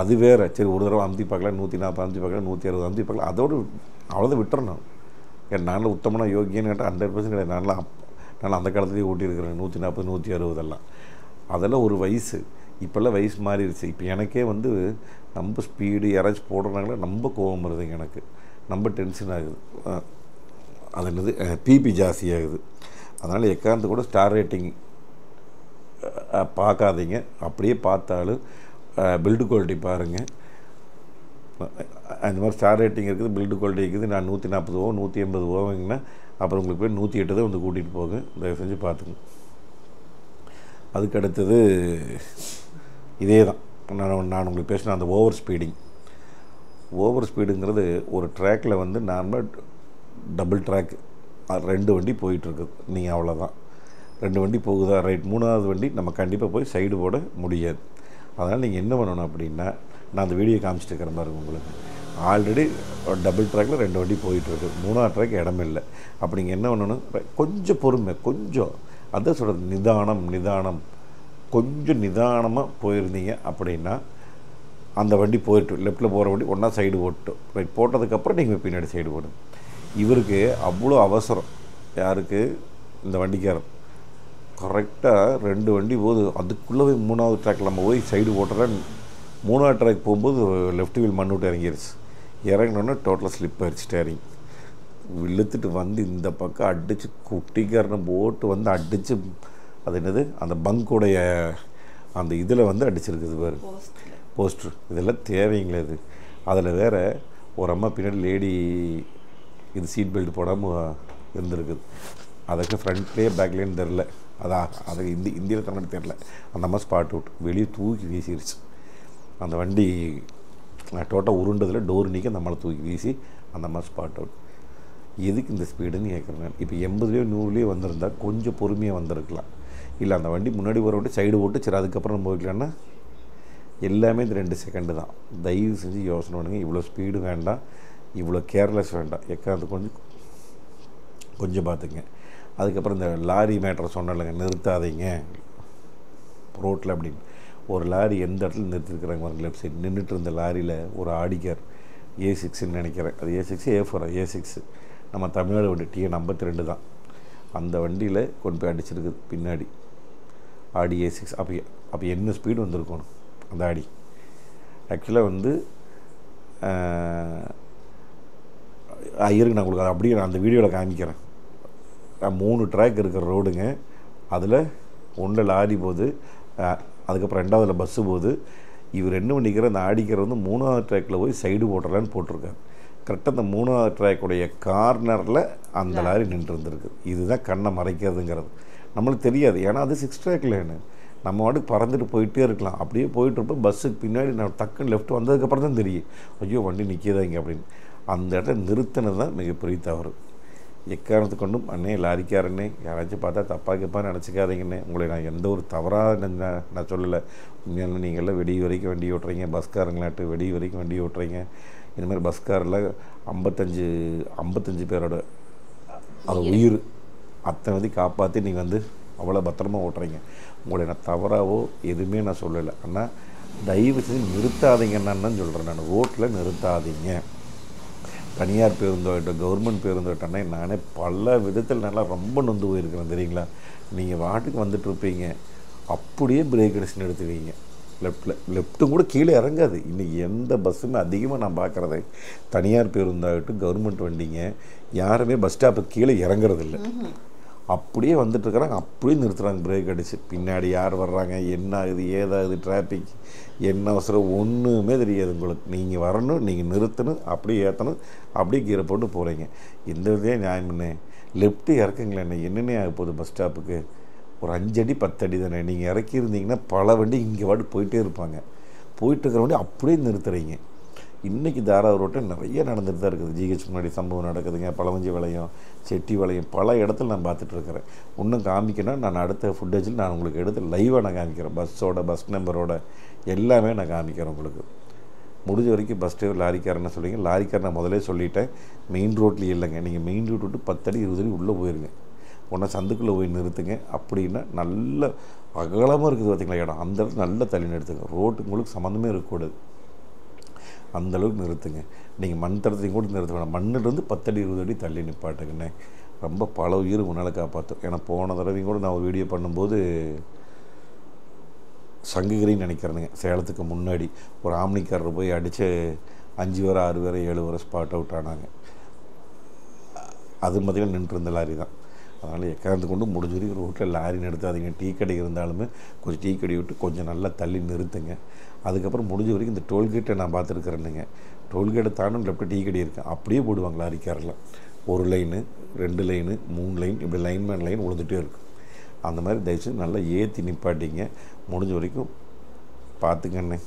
அது வேறு. சரி, ஒரு தடவை அமுத்தி பார்க்கலாம், 140 அமுத்தி பார்க்கலாம், 160 அமுத்தி பார்க்கலாம், அதோடு அவ்வளோதான் விட்டுறணும். ஏன்னா நானில் உத்தமனா யோகியன்னு கேட்டால் 100% கிடையாது. நான் அந்த காலத்துலேயே ஓட்டியிருக்கிறேன் 140 160 அதெல்லாம் ஒரு வயசு. இப்போல்லாம் வயசு மாறிடுச்சு. இப்போ எனக்கே வந்து நம்ம ஸ்பீடு யாராச்சும் போடுறாங்களே ரொம்ப கோபம் வருதுங்க எனக்கு. ரொம்ப டென்ஷன் ஆகுது. அது என்னது பிபி ஜாஸ்தி ஆகுது. அதனால் எக்காரணத்தை கூட ஸ்டார் ரேட்டிங் பார்க்காதீங்க. அப்படியே பார்த்தாலும் பில்டு குவாலிட்டி பாருங்கள். அந்த மாதிரி ஸ்டார் ரேட்டிங் இருக்குது, பில்டு குவாலிட்டி இருக்குது. நான் 140 180 போவீங்கன்னா அப்புறம் உங்களுக்கு போய் 108 தான் வந்து கூட்டிகிட்டு போங்க. தயவு செஞ்சு பார்த்துங்க. அதுக்கு அடுத்தது இதே தான் நான் உங்களுக்கு பேசின அந்த ஓவர் ஸ்பீடுங்கிறது ஒரு ட்ராக்கில் வந்து நார்மலாக டபுள் ட்ராக் 2 வண்டி போயிட்டுருக்குது. நீங்கள் அவ்வளோதான் 2 வண்டி போகுதா ரைட், 3வது வண்டி நம்ம கண்டிப்பாக போய் சைடு போட முடியாது. அதனால் நீங்கள் என்ன பண்ணணும் அப்படின்னா, நான் அந்த வீடியோ காமிச்சிட்டு இருக்கிற மாதிரி உங்களுக்கு ஆல்ரெடி டபுள் ட்ராக்கில் 2 வண்டி போயிட்டுருக்கு, 3வது ட்ராக் இடமில்லை. அப்போ நீங்கள் என்ன பண்ணணும், கொஞ்சம் பொறுமை, கொஞ்சம் அதான் சொல்கிறது நிதானம் கொஞ்சம் நிதானமாக போயிருந்தீங்க அப்படின்னா அந்த வண்டி போயிட்டு லெஃப்ட்டில் போகிற வண்டி ஒன்றா சைடு போட்டு ரைட் போட்டதுக்கப்புறம் நீங்கள் பின்னாடி சைடு போடுங்க. இவருக்கு அவ்வளோ அவசரம். யாருக்கு? இந்த வண்டிக்காரர். கரெக்டாக 2 வண்டி போகுது, அதுக்குள்ளே போய் 3வது ட்ராக் நம்ம போய் சைடு போட்டுறேன். 3வது ட்ராக் போகும்போது லெஃப்ட் வீல் மண் விட்டு இறங்கிருச்சு. இறங்கினோன்னே டோட்டலாக ஸ்லிப் ஆயிடுச்சு. ஸ்டேரிங் இழுத்துட்டு வந்து இந்த பக்கம் அடித்து குட்டிக்காரனை போட்டு வந்து அடித்து அது என்னது அந்த பங்குடைய அந்த இதில் வந்து அடிச்சிருக்குது பாரு போஸ்ட்ரு. இதெல்லாம் தேவைங்களே இது. அதில் வேறு ஒரு அம்மா பின்னாடி லேடி இது சீட் பெல்ட் போடாமல் இருந்திருக்குது. அதுக்கு ஃப்ரண்ட்லேயே பேக்லேன்னு தெரில. அது இந்தியில் கண்ணாடி தெரில. அந்த அம்மா ஸ்பாட் அவுட், வெளியே தூக்கி வீசிருச்சு. அந்த வண்டி டோட்டால் உருண்டதில் டோர் நீக்கி அந்த அம்மாவை தூக்கி வீசி அந்த அம்மா ஸ்பாட் அவுட். எதுக்கு இந்த ஸ்பீடுன்னு கேட்குறேன். இப்போ 80 100 வந்திருந்தால் கொஞ்சம் பொறுமையாக வந்திருக்கலாம். இல்லை அந்த வண்டி முன்னாடி வர விட்டு சைடு ஓட்டு சரி அதுக்கப்புறம் நம்ம போய்க்கலான்னா எல்லாமே இந்த 2 செகண்டு தான். தயவு செஞ்சு யோசனை பண்ணுங்க. இவ்வளோ ஸ்பீடு வேண்டாம், இவ்வளோ கேர்லெஸ் வேண்டாம். எக்காந்து கொஞ்சம் பார்த்துங்க. அதுக்கப்புறம் இந்த லாரி மேட்டரை சொன்னாலங்க, நிறுத்தாதீங்க ரோட்டில் அப்படின்னு. ஒரு லாரி எந்த இடத்துல நிறுத்திருக்கிறாங்க பாருங்க, லெஃப்ட் சைடு நின்றுட்டு இருந்த லாரியில் ஒரு ஆடிக்கார் A6ன்னு நினைக்கிறேன். அது A6 A4 A6 நம்ம தமிழ்நாடு வண்டி TN 52 தான். அந்த வண்டியில் கொண்டு போய் அடிச்சிருக்குது பின்னாடி ஆடி A6. அப்போ என்ன ஸ்பீடு வந்திருக்கணும் அந்த ஆடி. ஆக்சுவலாக வந்து இருக்கு, நான் உங்களுக்கு அதை அப்படியே நான் அந்த வீடியோவில் காமிக்கிறேன். 3 ட்ராக் இருக்கிற ரோடுங்க. அதில் 1 லாரி போகுது, அதுக்கப்புறம் 2வதுல பஸ்ஸு போகுது. இவர் என்ன பண்ணிக்கிற அந்த ஆடிக்கிற வந்து 3வது ட்ராக்கில் போய் சைடு போட்டுறலான்னு போட்டிருக்காரு. கரெக்டாக அந்த 3வது ட்ராக்குடைய கார்னரில் அந்த லாரி நின்று இருந்திருக்கு. இதுதான் கண்ணை மறைக்கிறதுங்கிறது நம்மளுக்கு தெரியாது. ஏன்னா அது 6 ட்ராக் லைனு. நம்ம வாட்டுக்கு பறந்துட்டு போயிட்டே இருக்கலாம். அப்படியே போயிட்டுருப்போம். பஸ்ஸுக்கு பின்னாடி நான் டக்குன்னு லெஃப்ட் வந்ததுக்கப்புறம் தான் தெரியும், ஐயோ வண்டி நிற்கிதா இங்கே அப்படின்னு. அந்த இடத்துல நிறுத்தினது தான் மிகப்பெரிய தவறு. எக்காரணத்து கொண்டும் அண்ணே லாரிக்காரண்ணே யாராச்சும் பார்த்தா தப்பாக நினச்சிக்காதீங்கண்ணே. உங்களை நான் எந்த ஒரு தவறாக நான் சொல்லலை. உண்மையான நீங்கள்லாம் வெடி வரைக்கும் வண்டி ஓட்டுறீங்க, பஸ்காரங்களாட்டு வெடி வரைக்கும் வண்டி ஓட்டுறீங்க. இந்த மாதிரி பஸ்காரில் 55 பேரோட அது உயிர் அத்தனை வந்து காப்பாற்றி நீங்கள் வந்து அவ்வளோ பத்திரமா ஓட்டுறீங்க. உங்களை நான் தவறாவோ எதுவுமே நான் சொல்லலை. ஆனால் தயவு செஞ்சு நிறுத்தாதீங்கன்னு தான் சொல்கிறேன். நான் ரோட்டில் நிறுத்தாதீங்க. தனியார் பேருந்தாகட்டும் கவர்மெண்ட் பேருந்தாகட்டோன்னா நானே பல விதத்தில் நல்லா ரொம்ப நொந்து போயிருக்கிறேன் தெரியுங்களா. நீங்கள் வாட்டுக்கு வந்துட்டுருப்பீங்க, அப்படியே பிரேக் அடிச்சு நிறுத்துவீங்க. லெஃப்ட்டும் கூட கீழே இறங்காது. இன்றைக்கி எந்த பஸ்ஸுமே அதிகமாக நான் பார்க்குறதே தனியார் பேருந்தாகட்டும் கவர்மெண்ட் வண்டிங்க யாருமே பஸ் ஸ்டாப்புக்கு கீழே இறங்குறதில்ல. அப்படியே வந்துட்டுருக்குறாங்க, அப்படியே நிறுத்துகிறாங்க பிரேக் அடித்து. பின்னாடி யார் வர்றாங்க, என்ன ஆகுது ஏதாகுது, டிராஃபிக் என்ன அவசரம் ஒன்றுமே தெரியாது உங்களுக்கு. நீங்கள் வரணும், நீங்கள் நிறுத்தணும், அப்படியே ஏற்றணும், அப்படியே கீரை போட்டு போகிறீங்க. இந்த விதையே நியாயம் பண்ணே. லெஃப்ட்டு இறக்குங்களேண்ணே, என்னென்ன ஆக போகுது பஸ் ஸ்டாப்புக்கு? ஒரு 5 அடி 10 அடி தானே. நீங்கள் இறக்கியிருந்தீங்கன்னா பல வண்டி இங்கே வாட்டு போயிட்டே இருப்பாங்க. போயிட்டு இருக்கிற வண்டி அப்படியே நிறுத்துறீங்க. இன்றைக்கி தாராவூர் ரோட்டில் நிறைய நடந்துட்டு தான் இருக்குது. ஜிஹெச் முன்னாடி சம்பவம் நடக்குதுங்க. பழவஞ்சி வளையம், செட்டி வளையம், பல இடத்துல நான் பார்த்துட்ருக்கிறேன். இன்னும் காமிக்கணும். நான் அடுத்த ஃபுட்டேஜில் நான் உங்களுக்கு எடுத்து லைவாக நான் காமிக்கிறேன். பஸ்ஸோட பஸ் நம்பரோட எல்லாமே நான் காமிக்கிறேன் உங்களுக்கு. முடிஞ்ச வரைக்கும் பஸ் டிரைவர் லாரிக்காரன்னு சொல்லிங்க. லாரிக்காரன் நான் முதலே சொல்லிட்டேன், மெயின் ரோட்லேயே இல்லைங்க. நீங்கள் மெயின் ரோட் விட்டு 10 அடி 20 அடி உள்ளே போயிருங்க. ஒன்றா சந்துக்குள்ளே போய் நிறுத்துங்க. அப்படின்னா நல்ல அகலமாக இருக்குது பார்த்திங்களா இடம், அந்த இடத்துல நல்ல தள்ளி நிறுத்துங்க. ரோட்டுக்கு உங்களுக்கு சம்மந்தமே இருக்கக்கூடாது, அந்தளவுக்கு நிறுத்துங்க. நீங்கள் மண் தடத்தையும் கூட நிறுத்த வேணாம். மண்ணிலிருந்து 10 அடி 20 அடி தள்ளி நிப்பாட்டுங்கண்ணே. ரொம்ப பல உயிர் முன்னால் காப்பாற்றும். ஏன்னா போன தடவையும் கூட நான் ஒரு வீடியோ பண்ணும்போது சங்ககிரின்னு நினைக்கிறேனுங்க, சேலத்துக்கு முன்னாடி ஒரு ஆம்னிக்காரர் போய் அடித்து 5 பேர் 6 பேர் 7 பேர் ஸ்பாட் அவுட் ஆனாங்க. அது பார்த்திங்கன்னா நின்றுருந்த லாரி தான். அதனால் எக்காந்து கொண்டு முடிஞ்ச வரைக்கும் ரோட்டில் லாரி நிறுத்தாதீங்க. டீ கடை இருந்தாலுமே கொஞ்சம் டீ கடை விட்டு கொஞ்சம் நல்லா தள்ளி நிறுத்துங்க. அதுக்கப்புறம் முடிஞ்ச வரைக்கும் இந்த டோல்கேட்டை நான் பார்த்துருக்குறேனுங்க. டோல்கேட்டை தாண்டும் லெஃப்ட்டு டீ கடை இருக்குது, அப்படியே போடுவாங்க லாரிக்காரெலாம். 1 லைனு 2 லைனு 3 லைன் இப்படி லைன்மேன் லைன் விழுந்துகிட்டே இருக்கும். அந்த மாதிரி தயவுசெய்து நல்லா ஏற்றி நிப்பாட்டிங்க. முடிஞ்ச வரைக்கும் பார்த்துக்கண்ணே.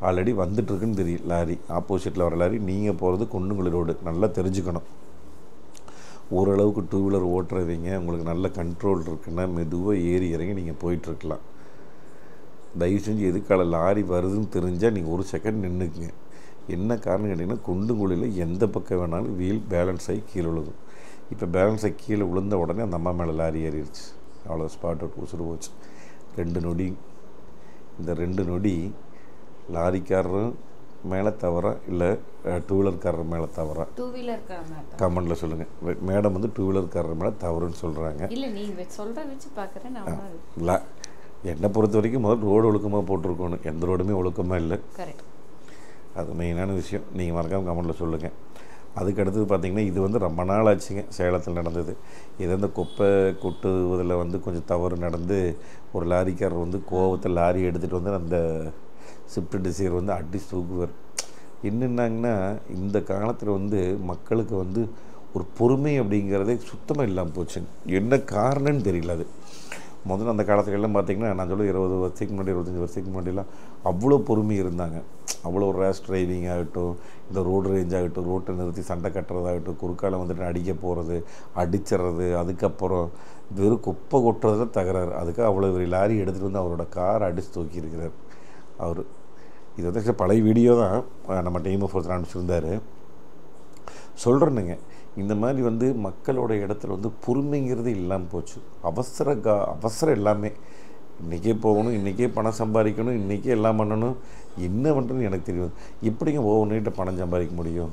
ஆல்ரெடி வந்துட்டுருக்குன்னு தெரியும் லாரி, ஆப்போசிட்டில் வர லாரி. நீங்கள் போகிறது குண்டுங்குழி ரோடு, நல்லா தெரிஞ்சுக்கணும். ஓரளவுக்கு 2 வீலர் ஓட்டுறவங்க உங்களுக்கு நல்ல கண்ட்ரோல் இருக்குன்னா மெதுவாக ஏறி இறங்கி நீங்கள் போயிட்டுருக்கலாம். தயவு செஞ்சு எதுக்கால லாரி வருதுன்னு தெரிஞ்சால் நீங்கள் 1 செகண்ட் நின்றுக்குங்க. என்ன காரணம் கேட்டிங்கன்னா, குண்டுங்குழியில் எந்த பக்கம் வேணாலும் வீல் பேலன்ஸ் ஆகி கீழே விழுகும். இப்போ பேலன்ஸ் ஆகி கீழே விழுந்த உடனே அந்த அம்மா மேலே லாரி ஏறிடுச்சு, அவ்வளோ ஸ்பாட் அவுட் உசுறு போச்சு. 2 நொடி. இந்த 2 நொடி லாரிக்காரரும் மேலே தவறா இல்லை 2 வீலர்காரர் மேலே தவறா? 2 வீலர்காரர் கமெண்டில் சொல்லுங்கள். மேடம் வந்து 2 வீலர்காரர் மேலே தவறுன்னு சொல்கிறாங்க. இல்லை நீங்கள் சொல்கிற வச்சு பார்க்குறேன் நான். இல்லை, என்னை பொறுத்த வரைக்கும் முதல் ரோடு ஒழுக்கமாக போட்டிருக்கணும். எந்த ரோடுமே ஒழுக்கமாக இல்லை. கரெக்ட், அது மெயினான விஷயம். நீங்கள் மறக்காமல் கமெண்டில் சொல்லுங்கள். அதுக்கு அடுத்தது பார்த்திங்கன்னா, இது வந்து ரொம்ப நாள் ஆச்சுங்க சேலத்தில் நடந்தது. இது வந்து குப்பை கொட்டுவதில் வந்து கொஞ்சம் தவறு நடந்து ஒரு லாரிக்காரர் வந்து கோவத்தை லாரி எடுத்துகிட்டு வந்து அந்த ஸ்விஃப்ட் டிசைர் வந்து அடிச்சு தூக்குவார். என்னென்னாங்கன்னா, இந்த காலத்தில் வந்து மக்களுக்கு வந்து ஒரு பொறுமை அப்படிங்கிறதே சுத்தமாக இல்லாமல் போச்சுங்க. என்ன காரணம்னு தெரியல. அது முதல்ல அந்த காலத்துலலாம் பார்த்திங்கன்னா, நான் சொல்ல 20 வருஷத்துக்கு முன்னாடி 25 வருஷத்துக்கு முன்னாடிலாம் அவ்வளோ பொறுமை இருந்தாங்க. அவ்வளோ ரேஷ் டிரைவிங் ஆகட்டும், இந்த ரோடு ரேஞ்ச் ஆகட்டும், ரோட்டை நிறுத்தி சண்டை கட்டுறதாகட்டும், குறுக்கால வந்துட்டு அடிக்க போகிறது, அடிச்சிட்றது, அதுக்கப்புறம் வெறும் குப்பை கொட்டுறதுல தகராறு. அதுக்காக அவ்வளோ பெரிய லாரி எடுத்துகிட்டு வந்து அவரோட காரை அடித்து தூக்கியிருக்கிறார் அவர். இது வந்து பழைய வீடியோ தான், நம்ம டீம் ஆஃப் ஒருத்தர் அனுப்பிச்சிருந்தார். சொல்கிறேனுங்க, இந்த மாதிரி வந்து மக்களோட இடத்துல வந்து பொறுமைங்கிறது இல்லாமல் போச்சு. அவசரம் எல்லாமே. இன்றைக்கே போகணும், இன்றைக்கே பணம் சம்பாதிக்கணும், இன்றைக்கே எல்லாம் பண்ணணும். என்ன பண்ணுறதுன்னு எனக்கு தெரியும். எப்படிங்க ஓவர் நைட்டை பணம் சம்பாதிக்க முடியும்?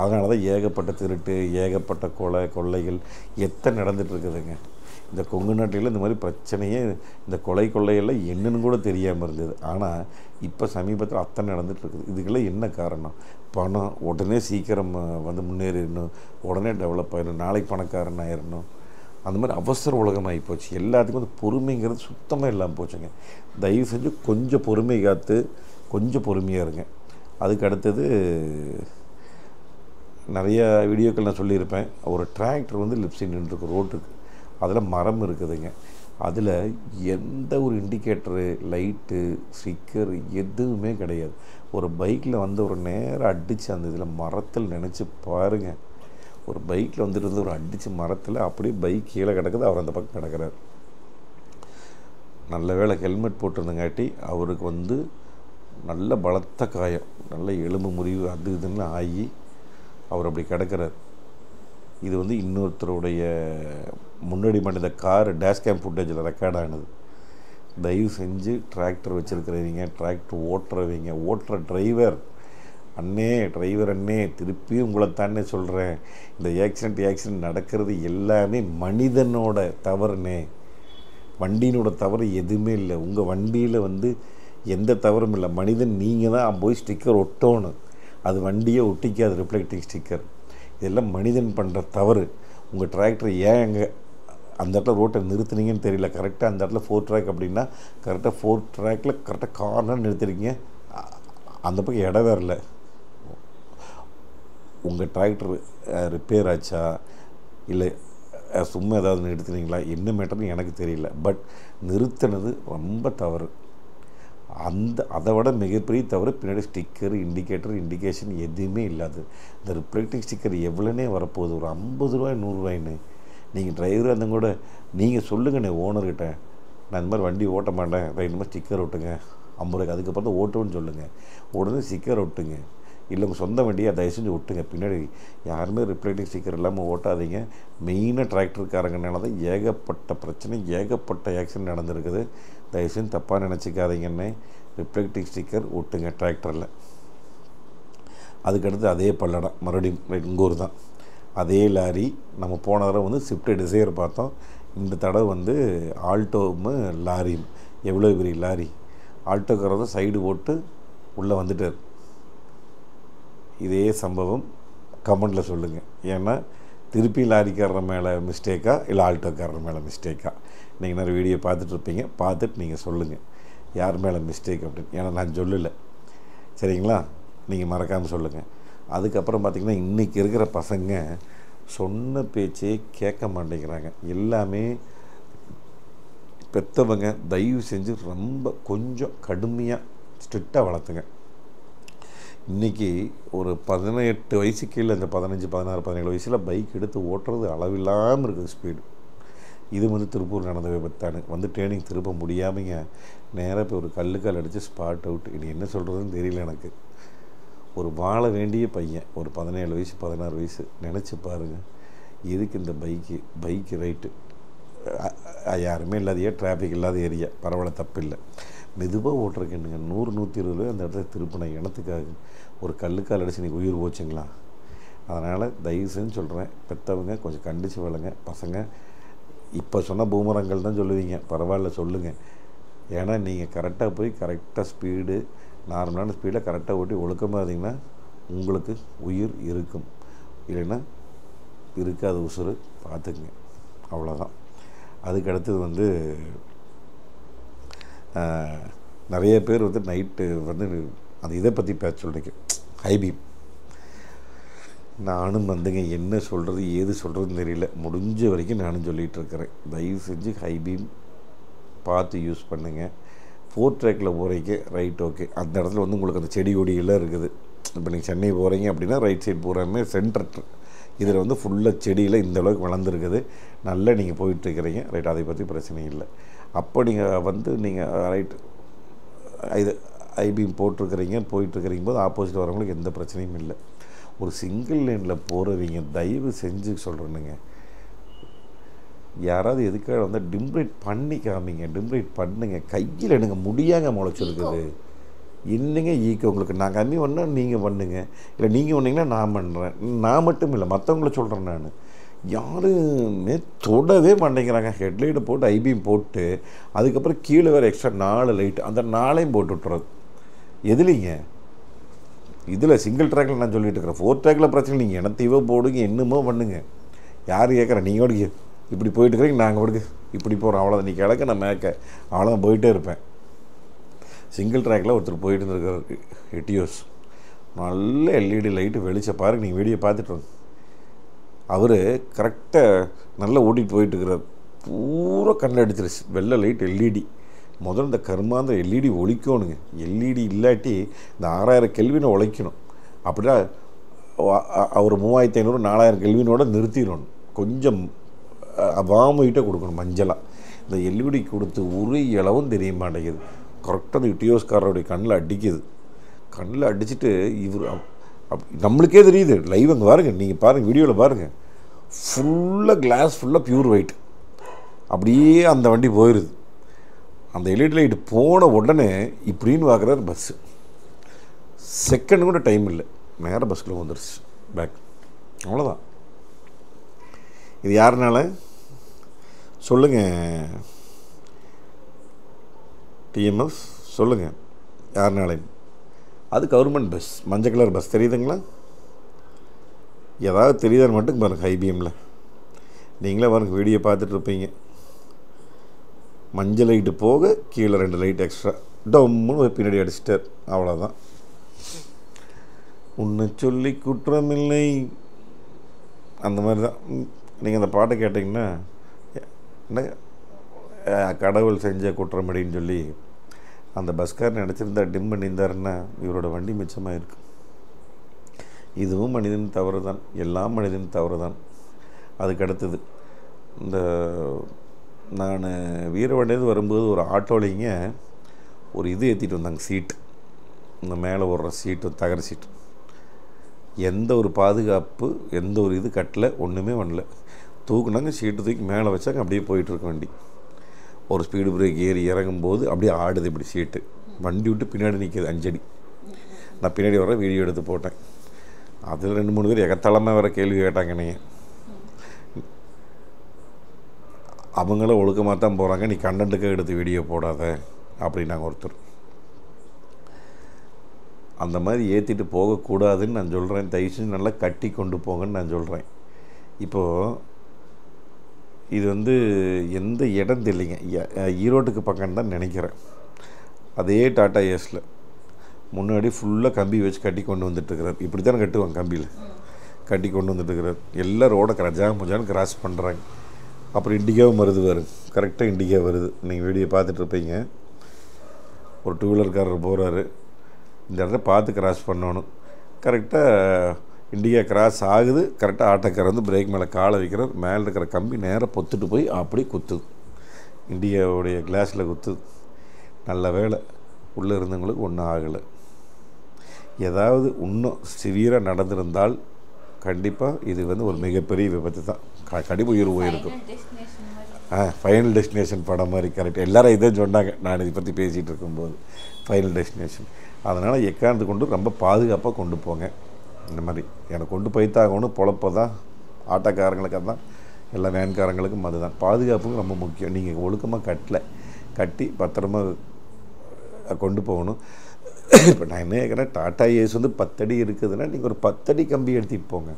அதனால தான் ஏகப்பட்ட திருட்டு, ஏகப்பட்ட கொள்ளைகள் எத்தனை நடந்துகிட்ருக்குதுங்க. இந்த கொங்கு நாட்டில் இந்த மாதிரி பிரச்சனையே, இந்த கொள்ளையெல்லாம் என்னன்னு கூட தெரியாமல் இருந்தது. ஆனால் இப்போ சமீபத்தில் அத்தனை நடந்துகிட்ருக்குது. இதுக்கெல்லாம் என்ன காரணம்? பணம். உடனே சீக்கிரம் வந்து முன்னேறிடணும், உடனே டெவலப் ஆகிடணும், நாளைக்கு பணக்காரன் ஆயிடணும். அந்த மாதிரி அவசர உலகமாகி போச்சு. எல்லாத்துக்கும் வந்து பொறுமைங்கிறது சுத்தமாக இல்லாமல் போச்சுங்க. தயவு செஞ்சு கொஞ்சம் பொறுமை காத்து கொஞ்சம் பொறுமையாக இருங்க. அதுக்கு அடுத்தது நிறைய வீடியோக்கள் நான் சொல்லியிருப்பேன். ஒரு டிராக்டர் வந்து லிப்ஸிங் நின்றுருக்கு ரோட்டுக்கு, அதில் மரம் இருக்குதுங்க. அதில் எந்த ஒரு இண்டிகேட்டரு, லைட்டு, ஸ்டிக்கர் எதுவுமே கிடையாது. ஒரு பைக்கில் வந்து ஒரு நேரம் அடித்து அந்த இதில் மரத்தில் நினச்சி பாருங்கள். ஒரு பைக்கில் வந்துட்டு வந்து ஒரு அடித்து மரத்தில் அப்படியே பைக் கீழே கிடக்குது, அவர் அந்த பக்கம் கிடக்கிறார். நல்ல வேளை ஹெல்மெட் போட்டிருந்தங்காட்டி அவருக்கு வந்து நல்ல பலத்த காயம், நல்ல எலும்பு முறிவு அது இதுன்னு ஆகி அவர் அப்படி கிடக்கிறார். இது வந்து இன்னொருத்தருடைய முன்னாடி மட்டும் இந்த கார் டேஷ் கேம் ஃபுட்டேஜில் ரெக்கார்ட் ஆனது. தயவு செஞ்சு டிராக்டர் வச்சுருக்கிறவங்க, டிராக்டர் ஓட்டுற டிரைவர் அண்ணே திருப்பியும் உங்களை தானே சொல்கிறேன், இந்த ஆக்சிடெண்ட் நடக்கிறது எல்லாமே மனிதனோட தவறுனே. வண்டியினோட தவறு எதுவுமே இல்லை. உங்கள் வண்டியில் எந்த தவறும் இல்லை. மனிதன் நீங்கள் தான் போய் ஸ்டிக்கர் ஒட்டணும். அது வண்டியை ஒட்டிக்காது, ரிஃப்ளெக்டிங் ஸ்டிக்கர். இதெல்லாம் மனிதன் பண்ணுற தவறு. உங்கள் டிராக்டர் ஏன் அங்கே அந்த இடத்துல ரோட்டை நிறுத்துனீங்கன்னு தெரியல. கரெக்டாக அந்த இடத்துல 4 ட்ராக் அப்படின்னா கரெக்டாக 4 ட்ராக்கில் கரெக்டாக கார்னர் நிறுத்திருக்கீங்க. அந்த பக்கம் இடம் வேறு இல்லை. உங்கள் டிராக்டர் ரிப்பேர் ஆச்சா இல்லை சும்மா ஏதாவது நிறுத்துனீங்களா என்ன மேட்டர்னு எனக்கு தெரியல. பட் நிறுத்தினது ரொம்ப தவறு. அதை விட மிகப்பெரிய தவறு பின்னாடி ஸ்டிக்கர், இண்டிகேஷன் எதுவுமே இல்லாது. இந்த ரிஃப்ளெக்டிங் ஸ்டிக்கர் எவ்வளோனே வரப்போகுது, ஒரு 50 ரூபாய் 100 ரூபாய்ன்னு. நீங்கள் டிரைவராக இருந்த கூட நீங்கள் சொல்லுங்கண்ணே ஓனர்கிட்ட, நான் இந்த மாதிரி வண்டி ஓட்ட மாட்டேன், இந்த மாதிரி ஸ்டிக்கர் ஒட்டுங்க 50 ரூபாய்க்கு. அதுக்கப்புறம் தான் ஓட்டுன்னு சொல்லுங்கள். உடனே ஸ்டிக்கர் ஒட்டுங்க. இல்லை உங்கள் சொந்த வண்டியை தயவு செஞ்சு ஒட்டுங்க. பின்னாடி யாருமே ரிஃப்ளெக்டிங் ஸ்டிக்கர் இல்லாமல் ஓட்டாதீங்க. மெயினாக டிராக்டருக்காரங்கனால தான் ஏகப்பட்ட பிரச்சனை, ஏகப்பட்ட ஆக்சிடென்ட் நடந்திருக்குது. தயவு செஞ்சு தப்பாக நினச்சிக்காதீங்கன்னே. ரிஃப்ளெக்டிங் ஸ்டிக்கர் ஒட்டுங்க டிராக்டரில். அதுக்கடுத்து அதே பல்லடம் மறுபடியும் இங்கே ஊர் தான். அதே லாரி நம்ம போன தடவை ஸ்விஃப்ட் டிசைர் பார்த்தோம். இந்த தடவை ஆல்டோவும் லாரியும். எவ்வளோ பெரிய லாரி! ஆல்டோக்காரர் சைடு போட்டு உள்ளே வந்துட்டார். இதே சம்பவம் கமெண்டில் சொல்லுங்கள். ஏன்னா திருப்பி லாரிக்காரர் மேலே மிஸ்டேக்கா இல்லை ஆல்டோக்காரர் மேலே மிஸ்டேக்கா? நீங்கள் நிறைய வீடியோ பார்த்துட்ருப்பீங்க. பார்த்துட்டு நீங்கள் சொல்லுங்கள் யார் மேலே மிஸ்டேக் அப்படின்னு. ஏன்னா நான் சொல்லலை, சரிங்களா? நீங்கள் மறக்காமல் சொல்லுங்கள். அதுக்கப்புறம் பார்த்திங்கன்னா இன்றைக்கி இருக்கிற பசங்க சொன்ன பேச்சே கேட்க மாட்டேங்கிறாங்க. எல்லாமே பெற்றவங்க தயவு செஞ்சு ரொம்ப கொஞ்சம் கடுமையாக ஸ்ட்ரிக்டாக வளர்த்துங்க. இன்றைக்கி ஒரு 18 வயசு கீழே, இந்த 15, 16, 17 வயசில் பைக் எடுத்து ஓட்டுறது அளவில்லாமல் இருக்குது ஸ்பீடு. இது திருப்பூர் நடந்த விபத்தானு ட்ரெயினிங் திருப்ப முடியாமங்க நேராக போய் ஒரு கல்லுக்கால் அடித்து ஸ்பாட் அவுட். இது என்ன சொல்கிறதுன்னு தெரியல எனக்கு. ஒரு வாழ வேண்டிய பையன், ஒரு 17 வயசு 16 வயசு. நினச்சி பாருங்கள், எதுக்கு இந்த பைக்கு ரைட்டு யாருமே இல்லாதையே, டிராஃபிக் இல்லாத ஏரியா, பரவாயில்ல, தப்பு இல்லை. மெதுவாக ஓட்டுறதுக்குன்னுங்க 100, 120 ரூபாய் அந்த இடத்துல திருப்பின இனத்துக்காக ஒரு கல்லுக்கால் அடிச்சு நீ உயிர் போச்சுங்களா? அதனால் தயவு செஞ்சு சொல்கிறேன், பெற்றவங்க கொஞ்சம் கண்டித்து வளங்க. பசங்க இப்போ சொன்ன பூமரங்கள் தான் சொல்லுவீங்க, பரவாயில்ல சொல்லுங்கள். ஏன்னா நீங்கள் கரெக்டாக போய் கரெக்டாக ஸ்பீடு, நார்மலான ஸ்பீடில் கரெக்டாக ஓட்டி ஒழுக்கமாக இருந்தீங்கன்னா உங்களுக்கு உயிர் இருக்கும். இல்லைன்னா இருக்காது உசுறு, பார்த்துக்குங்க. அவ்வளோதான். அதுக்கடுத்தது நிறைய பேர் நைட்டு அந்த இதை பற்றி பேச சொல்கிறீங்க, ஹைபீம். நானும் என்ன சொல்கிறது ஏது சொல்கிறதுன்னு தெரியல. முடிஞ்ச வரைக்கும் நானும் சொல்லிகிட்டு இருக்கிறேன். தயவு செஞ்சு ஹைபீம் பார்த்து யூஸ் பண்ணுங்கள். 4 ட்ராக்கில் போகிறீங்க, ரைட், ஓகே. அந்த இடத்துல உங்களுக்கு அந்த செடி கொடியெல்லாம் இருக்குது. இப்போ நீங்கள் சென்னை போகிறீங்க அப்படின்னா ரைட் சைடு பூராமே சென்டர், இதில் ஃபுல்லாக செடியில் இந்த அளவுக்கு வளர்ந்துருக்குது. நல்லா நீங்கள் போயிட்டுருக்கிறீங்க, ரைட், அதை பற்றி பிரச்சனை இல்லை. அப்போ நீங்கள் நீங்கள் ரைட் இது ஐபீம் போயிட்டுருக்கிறீங்க போது ஆப்போசிட் வரவங்களுக்கு எந்த பிரச்சனையும் இல்லை. ஒரு சிங்கிள் லைனில் போகிறவங்க தயவு செஞ்சு சொல்கிறேனுங்க, யாராவது எதுக்காக டிம்ரைட் பண்ணி காமிங்க, டிம்ரைட் பண்ணுங்க. கையில் எடுங்க, முடியாங்க முளைச்சிருக்குது. என்னங்க ஈக்கோ உங்களுக்கு? நான் கம்மி பண்ணால் நீங்கள் பண்ணுங்க, இல்லை நீங்கள் பண்ணீங்கன்னா நான் பண்ணுறேன். நான் மட்டும் இல்லை, மற்றவங்கள சொல்கிறேன். நான் யாருமே தொடவே மாட்டேங்கிறாங்க. ஹெட்லைட்டை போட்டு ஐபீம் போட்டு அதுக்கப்புறம் கீழே வேறு எக்ஸ்ட்ரா 4 லைட்டு, அந்த 4ஐயும் போட்டு விட்டுறது. எதுலிங்க? இதில் சிங்கிள் ட்ராக்கில் நான் சொல்லிட்டு இருக்கிறேன். 4 ட்ராக்கில் பிரச்சனை. நீங்கள் என்னத்தையோ போடுங்க, என்னமோ பண்ணுங்க. யார் கேட்குறேன்? நீங்கள் ஓடிக்க, இப்படி போயிட்டு இருக்கிறீங்க, நாங்கள் ஓடுக்கு இப்படி போகிறோம், அவ்வளோதான். நீ கிழக்க நான் மேய்க்க, அவ்வளோதான், போயிட்டே இருப்பேன். சிங்கிள் ட்ராக்கில் ஒருத்தர் போயிட்டு இருந்திருக்கார், எட்டியோஸ். நல்ல எல்இடி லைட்டு வெளிச்ச பாருங்க, நீங்கள் வீடியோ பார்த்துட்டு அவர் கரெக்டாக நல்லா ஓட்டிகிட்டு போயிட்டுருக்கிறார். பூரா கண்ணில் அடிச்சிருச்சு வெள்ளை லைட் எல்இடி. முதல்ல இந்த கருமாந்த எல்இடி ஒழிக்கணுங்க. எல்இடி இல்லாட்டி இந்த 6000 கெல்வினை உழைக்கணும். அப்படின்னா அவர் 3500 4000 கெல்வினோட நிறுத்திடணும். கொஞ்சம் வாமிட்ட கொடுக்கணும் மஞ்சளாக. இந்த எல்இடி கொடுத்து ஒரு இளவும் தெரிய மாட்டேங்குது. கரெக்டாக அந்த இட்டியோஸ்காரருடைய கண்ணில் அடிக்குது. கண்ணில் அடிச்சுட்டு இவர் நம்மளுக்கே தெரியுது. லைவ் அங்கே பாருங்கள், நீங்கள் பாருங்கள், வீடியோவில் பாருங்கள். ஃபுல்லாக கிளாஸ் ஃபுல்லாக பியூர் ஒயிட். அப்படியே அந்த வண்டி போயிடுது. அந்த எல்இடி லைட் போன உடனே இப்படின்னு பார்க்குறாரு பஸ்ஸு. செகண்ட் கூட டைம் இல்லை, நேராக பஸ்ஸில் வந்துருச்சு பேக். அவ்வளோதான். இது யாருனால சொல்லுங்கள் டிஎம்எஸ், சொல்லுங்கள் யாருனால? அது கவர்மெண்ட் பஸ், மஞ்சள் கலர் பஸ் தெரியுதுங்களா? ஏதாவது தெரியுதான்னு மட்டும் பாருங்கள். ஐபிஎம்மில் நீங்களே பாருங்க, வீடியோ பார்த்துட்ருப்பீங்க. மஞ்சள் லைட்டு போக கீழே 2 லைட் எக்ஸ்ட்ரா டம்முன்னு ஒரு பின்னாடி அடிச்சிட்டார். அவ்வளோதான். உன்னை சொல்லி குற்றமில்லை, அந்த மாதிரி தான். நீங்கள் அந்த பாட்டை கேட்டிங்கன்னா என்ன கடவுள் செஞ்ச குற்றமடின்னு சொல்லி அந்த பஸ்காரன் நினச்சிருந்தா டிம் பண்ணியிருந்தாருன்னா இவரோட வண்டி மிச்சமாக இருக்கும். இதுவும் மனிதன் தவறு தான், எல்லாம் மனிதன் தவறு தான். அதுக்கு அடுத்தது இந்த நான் வீரவாண்டியிலேருந்து வரும்போது ஒரு ஆட்டோலிங்க ஒரு இது ஏற்றிட்டு வந்தாங்க, சீட்டு. இந்த மேலே ஓடுற சீட்டு, தகர சீட்டு. எந்த ஒரு பாதுகாப்பு, எந்த ஒரு இது கட்டலை, ஒன்றுமே பண்ணல. தூக்குனாங்க, சீட்டு தூக்கி மேலே வச்சாங்க, அப்படியே போயிட்டுருக்கு வண்டி. ஒரு ஸ்பீடு பிரேக் ஏறி இறங்கும்போது அப்படியே ஆடுது இப்படி சீட்டு. வண்டி விட்டு பின்னாடி நிற்கிது 5 அடி. நான் பின்னாடி வர வீடியோ எடுத்து போட்டேன். அதில் 2-3 பேர் எகத்தளமாக வேறு கேள்வி கேட்டாங்க. நீங்கள் அவங்கள ஒழுக்கமாக தான் போகிறாங்க, நீ கண்டென்ட்டுக்காக எடுத்து வீடியோ போடாத அப்படின்னாங்க ஒருத்தர். அந்த மாதிரி ஏற்றிட்டு போகக்கூடாதுன்னு நான் சொல்கிறேன். தயவுசெஞ்சு நல்லா கட்டி கொண்டு போங்கன்னு நான் சொல்கிறேன். இப்போது இது வந்து எந்த இடம் தெரியலைங்க, ஈரோட்டுக்கு பக்கம் தான் நினைக்கிறேன். அதே டாட்டா ஏஸில் முன்னாடி ஃபுல்லாக கம்பி வச்சு கட்டி கொண்டு வந்துட்டுருக்கிறார். இப்படி தானே கட்டுவாங்க, கம்பியில் கட்டி கொண்டு வந்துட்டுருக்கிறார். எல்லாம் ரோடை முஜான்னு கிராஸ் பண்ணுறாங்க. அப்புறம் இண்டிகாவும் வருது பாரு, கரெக்டாக இண்டிகா வருது. நீங்கள் வீடியோ பார்த்துட்ருப்பீங்க. ஒரு 2 வீலர்காரர் போகிறாரு, இந்த இடத்த பார்த்து கிராஸ் பண்ணணும். கரெக்டாக இண்டிகா கிராஸ் ஆகுது. கரெக்டாக ஆட்டோக்காரர் வந்து பிரேக் மேலே காலை வைக்கிறார். மேலே இருக்கிற கம்பி நேராக பொத்துட்டு போய் அப்படி குத்துது, இண்டிகாவுடைய கிளாஸில் குத்துது. நல்ல வேலை உள்ளே இருந்தவங்களுக்கு ஒன்றும் ஆகலை. ஏதாவது இன்னும் சிவியராக நடந்திருந்தால் கண்டிப்பாக இது வந்து ஒரு மிகப்பெரிய விபத்து தான். கண்டிப்பாக உயிர் போயிருக்கும். ஃபைனல் டெஸ்டினேஷன் படம் மாதிரி கரெக்ட். எல்லாரும் இதே சொன்னாங்க நான் இதை பற்றி பேசிகிட்டு இருக்கும்போது. Final destination. அதனால் எக்காந்து கொண்டு ரொம்ப பாதுகாப்பாக கொண்டு போங்க. இந்த மாதிரி எனக்கு கொண்டு போய்த்தாகணும். பொழப்ப தான் ஆட்டோக்காரங்களுக்கு தான், எல்லா வேன்காரங்களுக்கும் அதுதான். பாதுகாப்புக்கு ரொம்ப முக்கியம். நீங்கள் ஒழுக்கமாக கட்டி பத்திரமா கொண்டு போகணும். இப்போ நான் என்ன கேட்குறேன், டாட்டா ஏஸ் வந்து 10 அடி இருக்குதுன்னா நீங்கள் ஒரு 10 அடி கம்பி எடுத்துகிட்டு போங்க.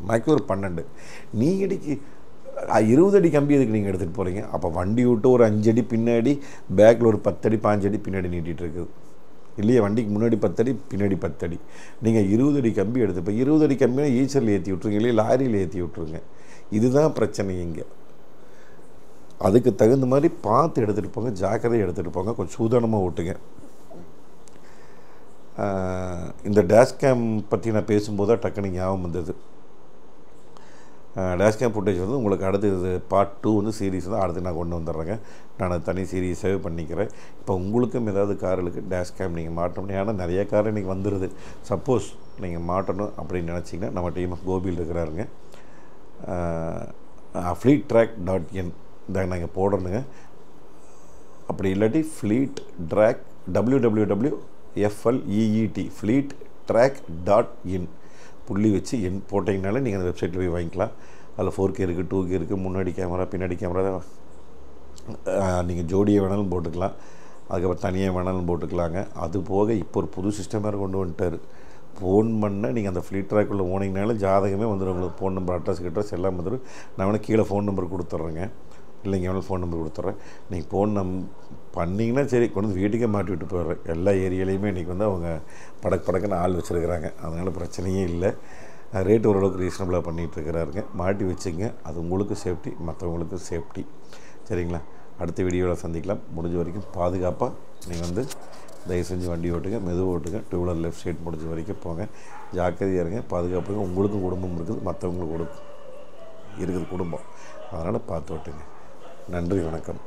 மேக்ஸிமம் ஒரு 12. நீங்கள் அடிக்கு 20 அடி கம்பி எதுக்கு நீங்கள் எடுத்துகிட்டு போகிறீங்க? அப்போ வண்டி விட்டு ஒரு 5 அடி பின்னாடி, பேக்கில் ஒரு 10 அடி 5 அடி பின்னாடி நீட்டிகிட்டு இருக்குது இல்லையா? வண்டிக்கு முன்னாடி 10 அடி, பின்னாடி 10 அடி. நீங்கள் 20 அடி கம்பி எடுத்து, இப்போ 20 அடி கம்பினா ஈச்சரில் ஏற்றி விட்ருங்க, இல்லையா லாரியில் ஏற்றி விட்ருங்க. இதுதான் பிரச்சனை இங்கே. அதுக்கு தகுந்த மாதிரி பார்த்து எடுத்துகிட்டு போங்க, ஜாக்கிரதையாக எடுத்துகிட்டு போங்க, கொஞ்சம் சூதானமாக ஓட்டுங்க. இந்த டேஷ்கேம் பற்றி நான் பேசும்போது தான் டக்குனு ஞாபகம் வந்தது. டேஷ்கேம் ஃபுட்டேஜ் வந்து உங்களுக்கு அடுத்து பார்ட் 2 வந்து சீரீஸ் தான் அடுத்து நான் கொண்டு வந்துடுறேங்க. நான் அது தனி சீரீஸ் சேவ் பண்ணிக்கிறேன். இப்போ உங்களுக்கும் ஏதாவது கார்களுக்கு டேஷ்கேம் நீங்கள் மாட்டணும். ஏன்னா நிறைய கார் இன்றைக்கி வந்துடுது. சப்போஸ் நீங்கள் மாட்டணும் அப்படின்னு நினச்சிங்கன்னா நம்ம டீம் கோபியில் இருக்கிறாருங்க. fleettrack.in இதை நீங்கள் போடணுங்க. அப்படி இல்லாட்டி fleettrack www.fleet fleettrack.in புள்ளி வச்சு என் போட்டிங்கனாலே நீங்கள் அந்த வெப்சைட்டில் போய் வாங்கிக்கலாம். அதில் 4K இருக்குது, 2K இருக்குது, முன்னாடி கேமரா பின்னாடி கேமரா, நீங்கள் ஜோடியை வேணாலும் போட்டுக்கலாம், அதுக்கப்புறம் தனியாக வேணாலும் போட்டுக்கலாங்க. அது போக இப்போ ஒரு புது சிஸ்டம் வேறு கொண்டு வந்துட்டார். ஃபோன் பண்ணால் நீங்கள் அந்த ஃப்ளீட்ராக்குள்ளே போனீங்கனாலும் ஜாதகமே வந்துடும். உங்களுக்கு ஃபோன் நம்பர், அட்ரஸ் எல்லாம் வந்துடும். நான் வேணால் கீழே ஃபோன் நம்பர் கொடுத்துட்றேங்க, இல்லைங்க வேணாலும் ஃபோன் நம்பர் கொடுத்துட்றேன். நீங்கள் ஃபோன் பண்ணிங்கன்னா சரி, கொண்டு வந்து வீட்டுக்கே மாட்டி விட்டு போயிடுறேன். எல்லா ஏரியாலையுமே இன்றைக்கி வந்து அவங்க படக்குன்னு ஆள் வச்சுருக்கிறாங்க. அதனால் பிரச்சனையே இல்லை. ரேட் ஓரளவுக்கு ரீசனபிளாக பண்ணிகிட்ருக்கிறாருங்க. மாட்டி வச்சுங்க, அது உங்களுக்கு சேஃப்டி, மற்றவங்களுக்கு சேஃப்டி. சரிங்களா? அடுத்த வீடியோவில் சந்திக்கலாம். முடிஞ்ச வரைக்கும் பாதுகாப்பாக நீங்கள் வந்து தயவு செஞ்சு வண்டி ஓட்டுங்க, மெதுவாக ஓட்டுங்க. 2 வீலர் லெஃப்ட் சைட் முடிஞ்ச வரைக்கும் போங்க. ஜாக்கிரதையாக இருங்க, பாதுகாப்புங்க. உங்களுக்கும் குடும்பம் இருக்குது, மற்றவங்களுக்கு இருக்குது குடும்பம். அதனால் பார்த்து ஓட்டுங்க. நன்றி, வணக்கம்.